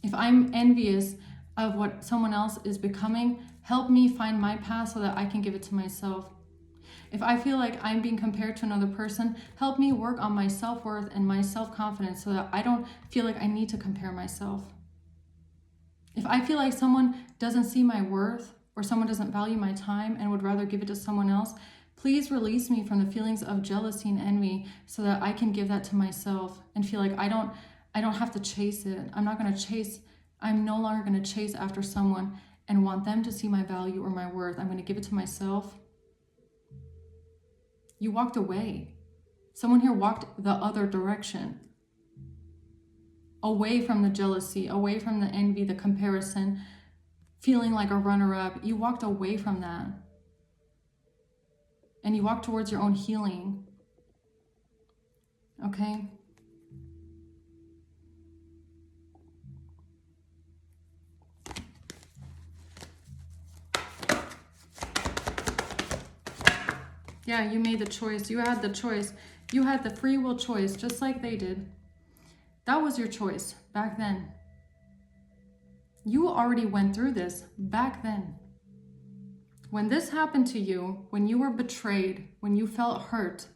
If I'm envious of what someone else is becoming, help me find my path so that I can give it to myself. If I feel like I'm being compared to another person, help me work on my self-worth and my self-confidence so that I don't feel like I need to compare myself. If I feel like someone doesn't see my worth, or someone doesn't value my time and would rather give it to someone else, please release me from the feelings of jealousy and envy so that I can give that to myself and feel like I don't have to chase it. I'm no longer going to chase after someone and want them to see my value or my worth. I'm going to give it to myself. You walked away. Someone here walked the other direction. Away from the jealousy, away from the envy, the comparison, feeling like a runner-up. You walked away from that. And you walked towards your own healing. Okay? Yeah, you made the choice. You had the choice. You had the free will choice, just like they did. That was your choice back then. You already went through this back then. When this happened to you, when you were betrayed, when you felt hurt,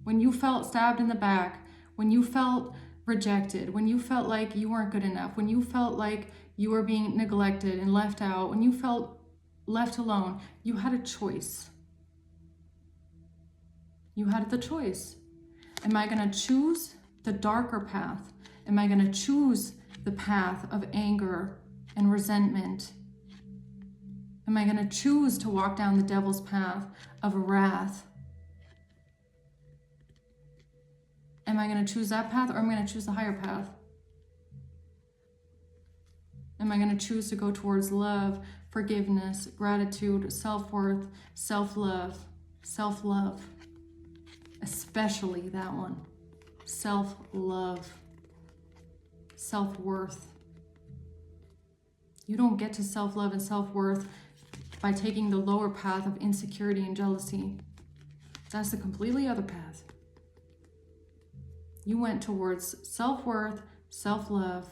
when you felt stabbed in the back, when you felt rejected, when you felt like you weren't good enough, when you felt like you were being neglected and left out, when you felt left alone, you had a choice. You had the choice. Am I going to choose the darker path? Am I going to choose the path of anger and resentment? Am I going to choose to walk down the devil's path of wrath? Am I going to choose that path, or am I going to choose the higher path? Am I going to choose to go towards love, forgiveness, gratitude, self-worth, self-love, self-love? Especially that one. Self-love, self-worth. You don't get to self-love and self-worth by taking the lower path of insecurity and jealousy. That's the completely other path. You went towards self-worth, self-love,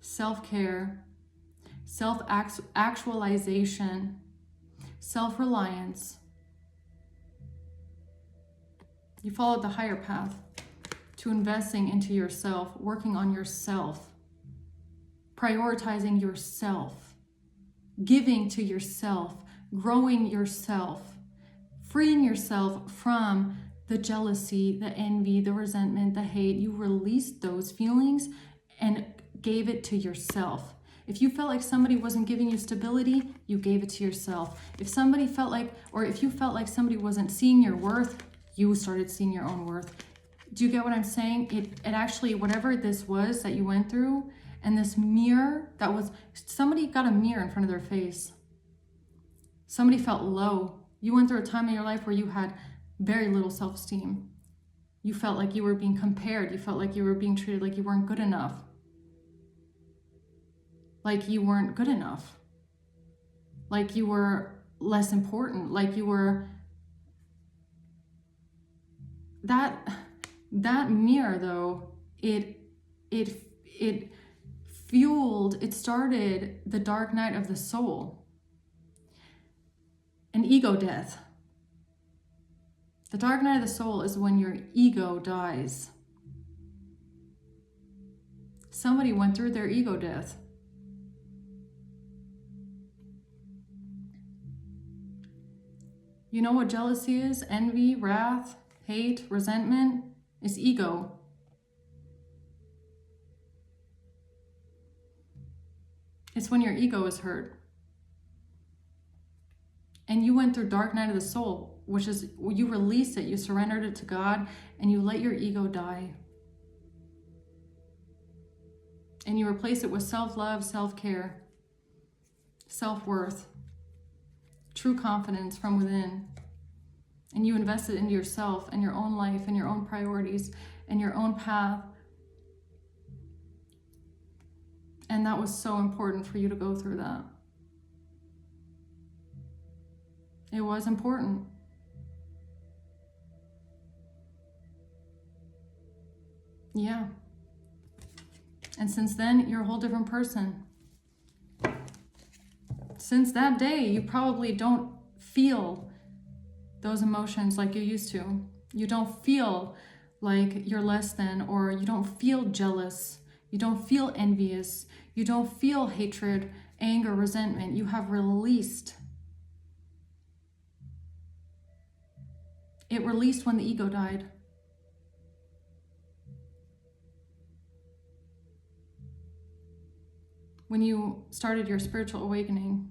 self-care, self-actualization, self-reliance. You followed the higher path to investing into yourself, working on yourself, prioritizing yourself, giving to yourself, growing yourself, freeing yourself from the jealousy, the envy, the resentment, the hate. You released those feelings and gave it to yourself. If you felt like somebody wasn't giving you stability, you gave it to yourself. If somebody felt like, or if you felt like somebody wasn't seeing your worth, you started seeing your own worth. Do you get what I'm saying? It actually, whatever this was that you went through, and this mirror that was, somebody got a mirror in front of their face. Somebody felt low. You went through a time in your life where you had very little self-esteem. You felt like you were being compared. You felt like you were being treated like you weren't good enough. Like you weren't good enough. Like you were less important. Like you were... That mirror, though, it fueled, it started the dark night of the soul. an ego death. The dark night of the soul is when your ego dies. Somebody went through their ego death. You know what jealousy is? Envy, wrath, hate, resentment is ego. It's when your ego is hurt. And you went through dark night of the soul, which is you released it, you surrendered it to God, and you let your ego die. And you replace it with self-love, self-care, self-worth, true confidence from within. And you invest it into yourself and your own life and your own priorities and your own path. And that was so important for you to go through that. It was important. Yeah. And since then, you're a whole different person. Since that day, you probably don't feel those emotions like you used to. You don't feel like you're less than, or you don't feel jealous. You don't feel envious. You don't feel hatred, anger, resentment. You have released. It released when the ego died. When you started your spiritual awakening,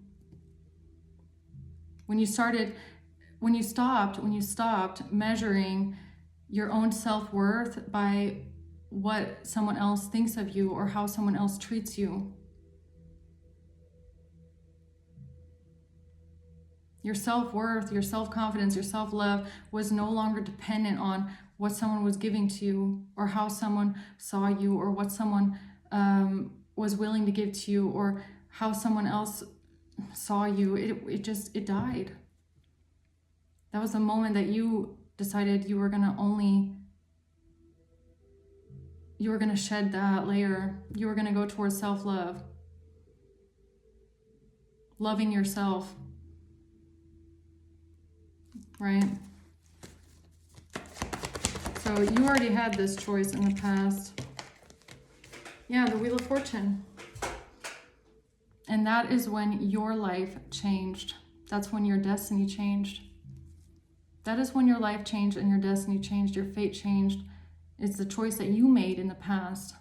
when you stopped measuring your own self-worth by what someone else thinks of you or how someone else treats you. Your self-worth, your self-confidence, your self-love was no longer dependent on what someone was giving to you or how someone saw you or what someone was willing to give to you or how someone else saw you. It died. That was the moment that you decided you were going to shed that layer. You were going to go towards self-love, loving yourself, right? So you already had this choice in the past. Yeah, the Wheel of Fortune. And that is when your life changed. That's when your destiny changed. That is when your life changed and your destiny changed, your fate changed. It's the choice that you made in the past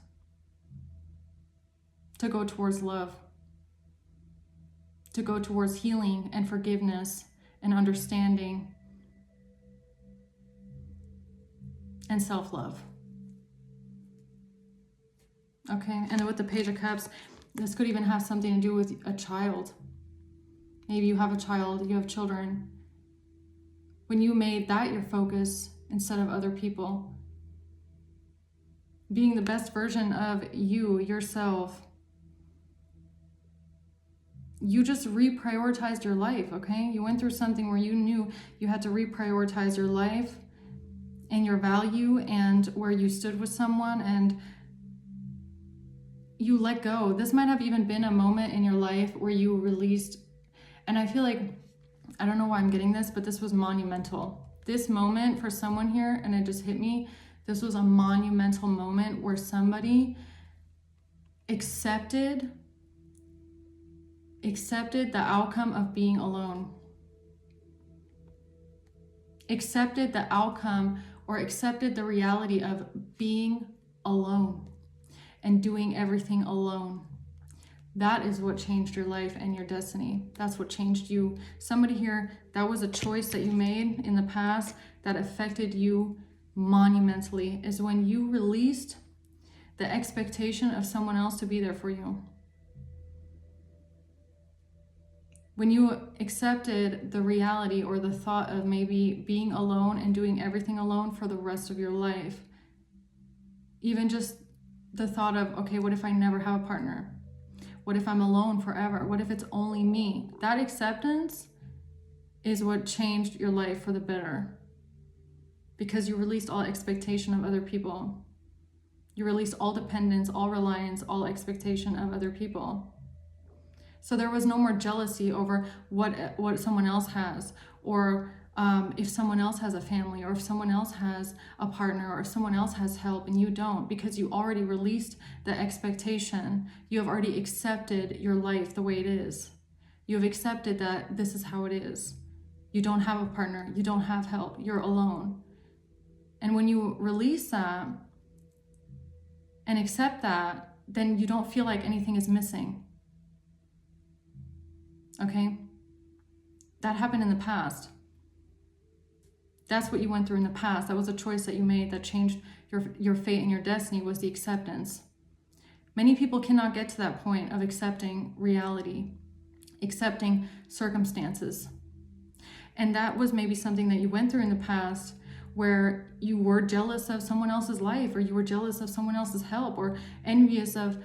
to go towards love, to go towards healing and forgiveness and understanding and self-love. Okay, and then with the Page of Cups, this could even have something to do with a child. Maybe you have a child, you have children. When you made that your focus instead of other people, being the best version of you, yourself, you just reprioritized your life, okay? You went through something where you knew you had to reprioritize your life and your value and where you stood with someone, and you let go. This might have even been a moment in your life where you released, and I feel like, I don't know why I'm getting this, but this was monumental. This moment for someone here, and it just hit me, this was a monumental moment where somebody accepted the outcome of being alone. Accepted the outcome or accepted the reality of being alone and doing everything alone. That is what changed your life and your destiny. That's what changed you. Somebody here, that was a choice that you made in the past that affected you monumentally, is when you released the expectation of someone else to be there for you. When you accepted the reality or the thought of maybe being alone and doing everything alone for the rest of your life. Even just the thought of, okay, what if I never have a partner? What if I'm alone forever? What if it's only me? That acceptance is what changed your life for the better. Because you released all expectation of other people. You released all dependence, all reliance, all expectation of other people. So there was no more jealousy over what someone else has, or if someone else has a family, or if someone else has a partner, or if someone else has help and you don't, because you already released the expectation. You have already accepted your life the way it is. You have accepted that this is how it is. You don't have a partner, you don't have help, you're alone. And when you release that and accept that, then you don't feel like anything is missing. Okay? That happened in the past. That's what you went through in the past. That was a choice that you made that changed your fate and your destiny, was the acceptance. Many people cannot get to that point of accepting reality, accepting circumstances. And that was maybe something that you went through in the past, where you were jealous of someone else's life, or you were jealous of someone else's help, or envious of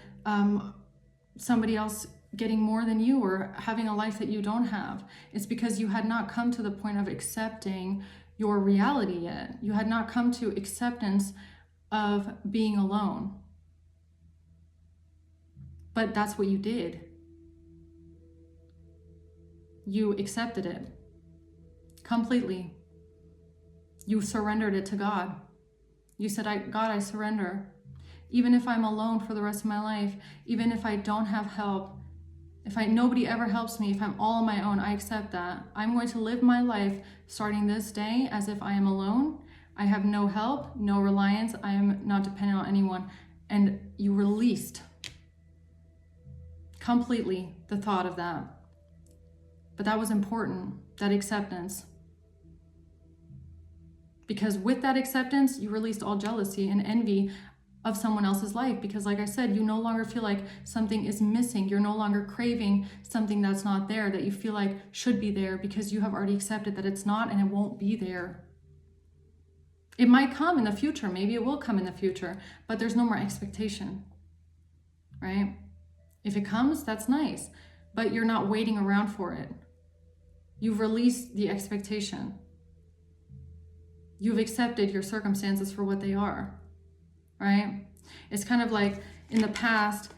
somebody else getting more than you, or having a life that you don't have. It's because you had not come to the point of accepting your reality yet. You had not come to acceptance of being alone. But that's what you did. You accepted it completely. You surrendered it to God. You said, God, I surrender. Even if I'm alone for the rest of my life, even if I don't have help, if nobody ever helps me, if I'm all on my own, I accept that. I'm going to live my life starting this day as if I am alone. I have no help, no reliance. I am not dependent on anyone. And you released completely the thought of that. But that was important, that acceptance. Because with that acceptance, you released all jealousy and envy of someone else's life. Because like I said, you no longer feel like something is missing. You're no longer craving something that's not there, that you feel like should be there, because you have already accepted that it's not and it won't be there. It might come in the future. Maybe it will come in the future, but there's no more expectation, right? If it comes, that's nice, but you're not waiting around for it. You've released the expectation. You've accepted your circumstances for what they are, right? It's kind of like in the past,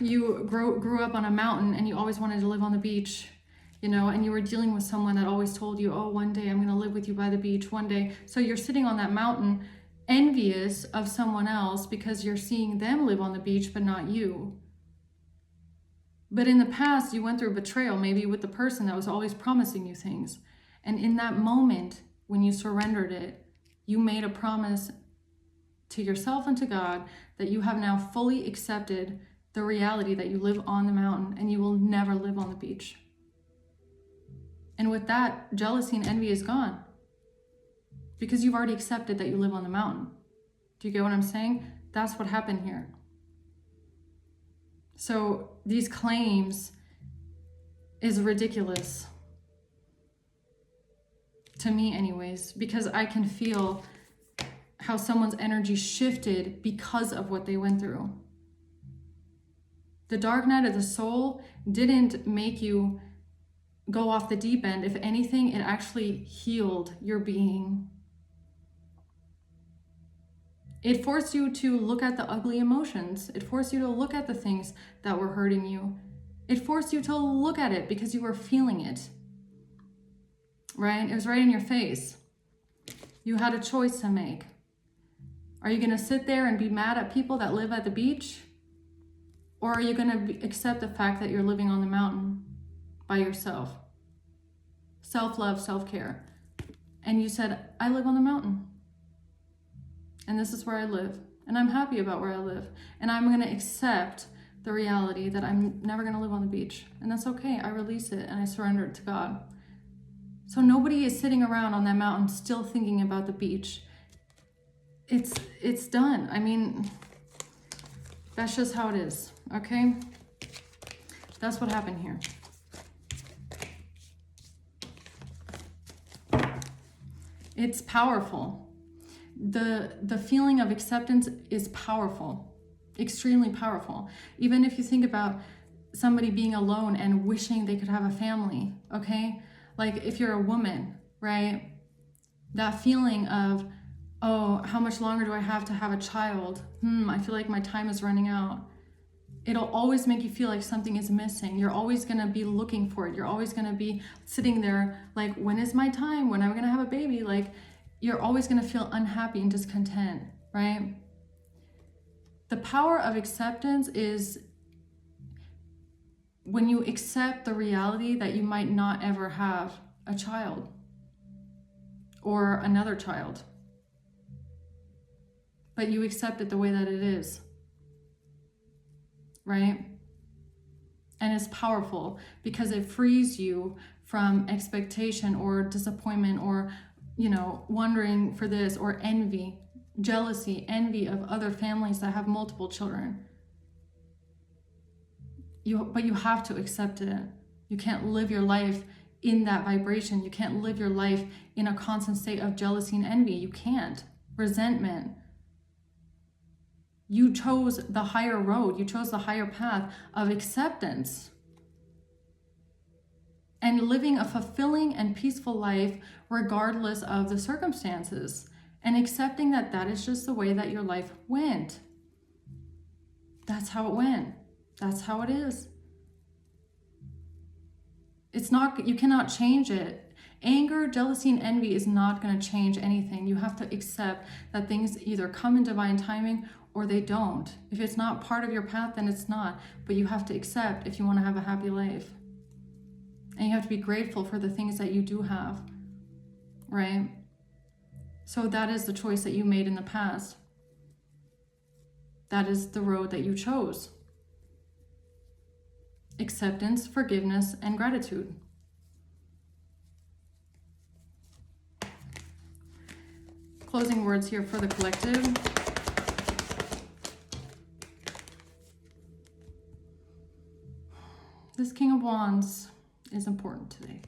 you grew up on a mountain and you always wanted to live on the beach, and you were dealing with someone that always told you, oh, one day I'm going to live with you by the beach, one day. So you're sitting on that mountain envious of someone else because you're seeing them live on the beach, but not you. But in the past, you went through betrayal, maybe with the person that was always promising you things. And in that moment, when you surrendered it, you made a promise to yourself and to God that you have now fully accepted the reality that you live on the mountain and you will never live on the beach. And with that, jealousy and envy is gone, because you've already accepted that you live on the mountain. Do you get what I'm saying? That's what happened here. So these claims is ridiculous. To me anyways, because I can feel how someone's energy shifted because of what they went through. The dark night of the soul didn't make you go off the deep end. If anything, it actually healed your being. It forced you to look at the ugly emotions. It forced you to look at the things that were hurting you. It forced you to look at it because you were feeling it. Right? It was right in your face. You had a choice to make. Are you going to sit there and be mad at people that live at the beach? Or are you going to accept the fact that you're living on the mountain by yourself? Self-love, self-care. And you said, I live on the mountain. And this is where I live. And I'm happy about where I live. And I'm going to accept the reality that I'm never going to live on the beach. And that's okay. I release it and I surrender it to God. So nobody is sitting around on that mountain still thinking about the beach. It's done. I mean, that's just how it is, okay? That's what happened here. It's powerful. The feeling of acceptance is powerful, extremely powerful. Even if you think about somebody being alone and wishing they could have a family, okay? Like if you're a woman, right? That feeling of, oh, how much longer do I have to have a child? I feel like my time is running out. It'll always make you feel like something is missing. You're always going to be looking for it. You're always going to be sitting there like, when is my time? When am I going to have a baby? Like, you're always going to feel unhappy and discontent, right? The power of acceptance is when you accept the reality that you might not ever have a child or another child, but you accept it the way that it is, right? And it's powerful because it frees you from expectation or disappointment or, wondering for this, or envy, jealousy, envy of other families that have multiple children. But you have to accept it. You can't live your life in that vibration. You can't live your life in a constant state of jealousy and envy. You can't. Resentment. You chose the higher road. You chose the higher path of acceptance and living a fulfilling and peaceful life regardless of the circumstances, and accepting that that is just the way that your life went. That's how it went. That's how it is. It's not, you cannot change it. Anger, jealousy, and envy is not going to change anything. You have to accept that things either come in divine timing or they don't. If it's not part of your path, then it's not. But you have to accept if you want to have a happy life. And you have to be grateful for the things that you do have, right? So that is the choice that you made in the past. That is the road that you chose. Acceptance, forgiveness, and gratitude. Closing words here for the collective. This King of Wands is important today.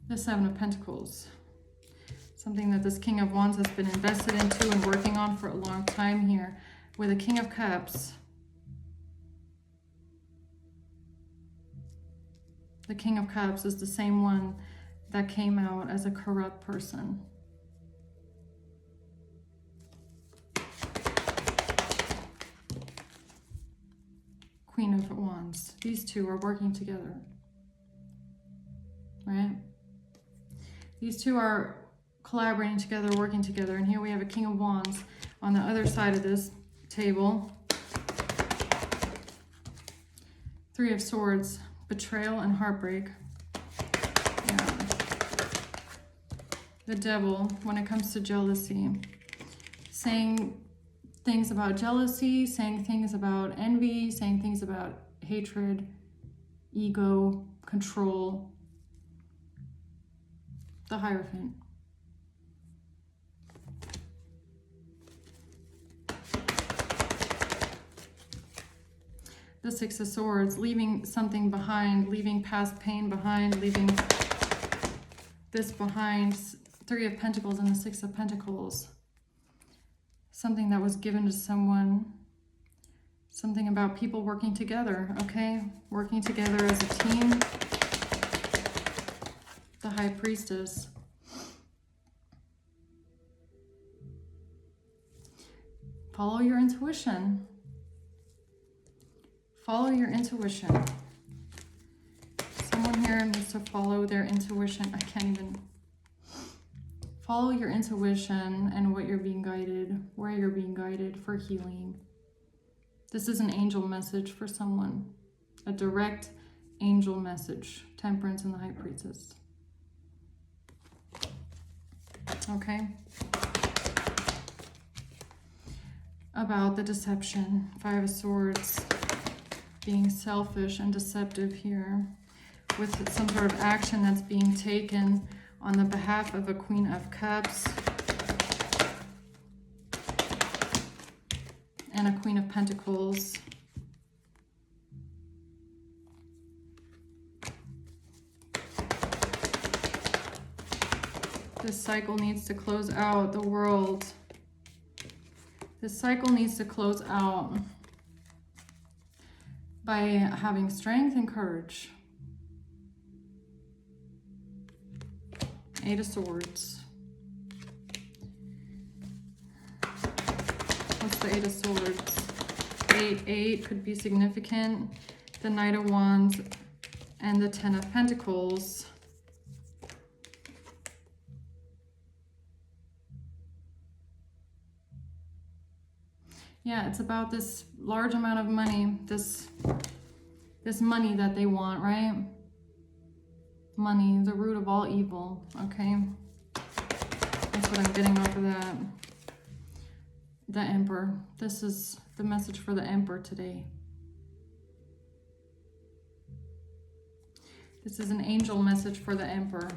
The Seven of Pentacles. Something that this King of Wands has been invested into and working on for a long time here. With a King of Cups. The King of Cups is the same one that came out as a corrupt person. Queen of Wands. These two are working together, right? These two are collaborating together, working together. And here we have a King of Wands on the other side of this table. Three of Swords, betrayal and heartbreak. Yeah. The Devil, when it comes to jealousy, saying things about jealousy, saying things about envy, saying things about hatred, ego, control. The Hierophant. The Six of Swords, leaving something behind, leaving past pain behind, leaving this behind. Three of Pentacles and the Six of Pentacles. Something that was given to someone. Something about people working together, okay? Working together as a team. The High Priestess. Follow your intuition. Follow your intuition. Someone here needs to follow their intuition. I can't even. Follow your intuition and what you're being guided, where you're being guided for healing. This is an angel message for someone. A direct angel message. Temperance and the High Priestess. Okay. About the deception. Five of Swords. Being selfish and deceptive here with some sort of action that's being taken on the behalf of a Queen of Cups and a Queen of Pentacles. This cycle needs to close out, the World. This cycle needs to close out by having strength and courage. Eight of Swords. the Eight of Swords. 8 could be significant. The Knight of Wands and the Ten of Pentacles. Yeah, it's about this large amount of money, this money that they want, right? Money, the root of all evil, okay? That's what I'm getting off of that. The Emperor. This is the message for the Emperor today. This is an angel message for the Emperor.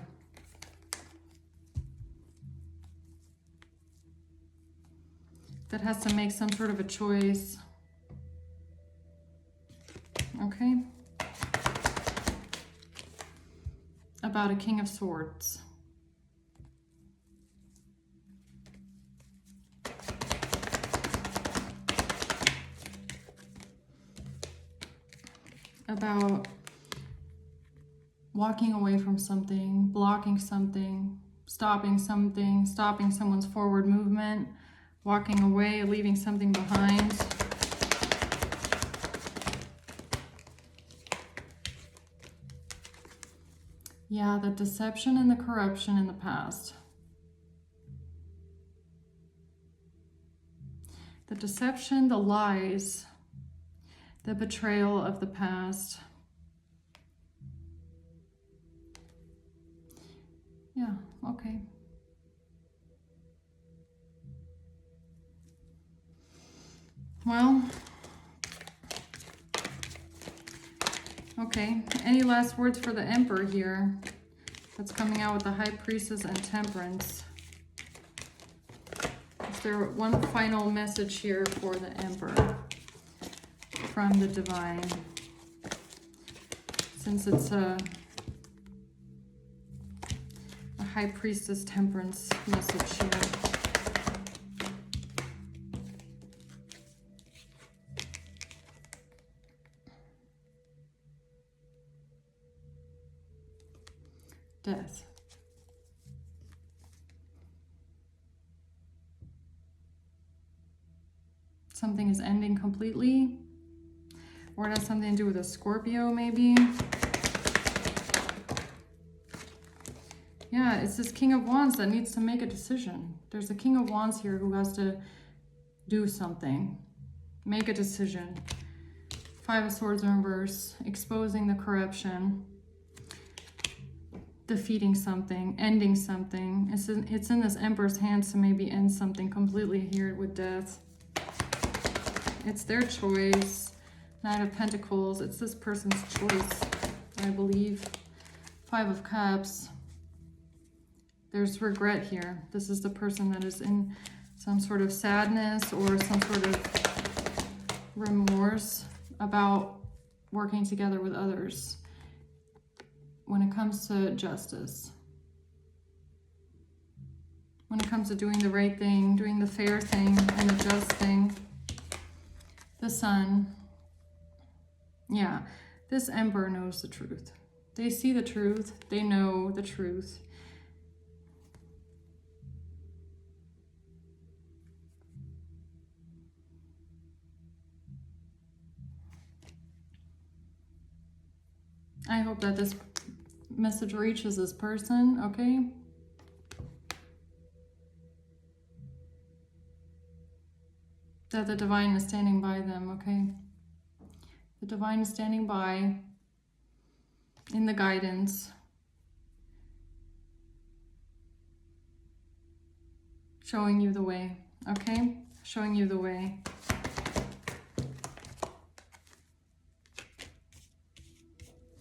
That has to make some sort of a choice. Okay? About a King of Swords. About walking away from something, blocking something, stopping someone's forward movement, walking away, leaving something behind. Yeah, the deception and the corruption in the past. The deception, the lies, the betrayal of the past. Yeah, okay. Well, okay. Any last words for the Emperor here? That's coming out with the High Priestess and Temperance. Is there one final message here for the Emperor from the Divine? Since it's a High Priestess Temperance message here. Death. Something is ending completely. Or it has something to do with a Scorpio, maybe. Yeah, it's this King of Wands that needs to make a decision. There's a King of Wands here who has to do something. Make a decision. Five of Swords in reverse. Exposing the corruption. Defeating something, ending something. It's in this Emperor's hands to maybe end something completely here with death. It's their choice. Knight of Pentacles. It's this person's choice, I believe. Five of Cups. There's regret here. This is the person that is in some sort of sadness or some sort of remorse about working together with others. When it comes to justice, when it comes to doing the right thing, doing the fair thing and the just thing. The Sun. Yeah, this Emperor knows the truth. They see the truth. They know the truth. I hope that this message reaches this person, okay? That the Divine is standing by them, okay? The Divine is standing by in the guidance. Showing you the way, okay? Showing you the way.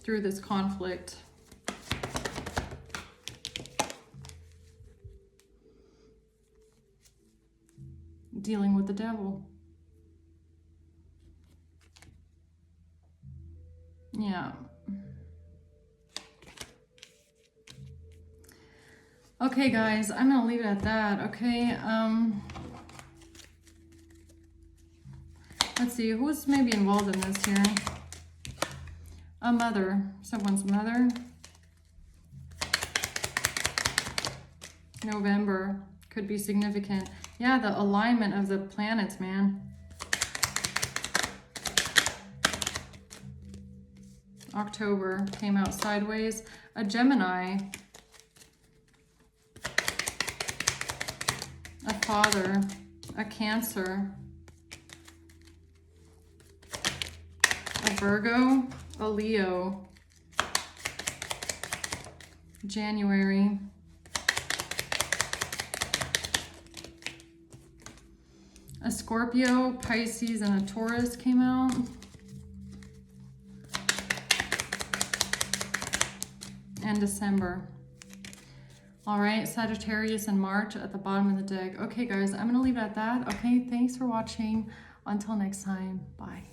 Through this conflict. Dealing with the devil. Yeah. Okay, guys, I'm gonna leave it at that, okay? Let's see, who's maybe involved in this here? A mother, someone's mother. November, Could be significant. Yeah, the alignment of the planets, man. October came out sideways. A Gemini. A father. A Cancer. A Virgo. A Leo. January. A Scorpio, Pisces, and a Taurus came out. And December. All right, Sagittarius and March at the bottom of the deck. Okay, guys, I'm going to leave it at that. Okay, thanks for watching. Until next time, bye.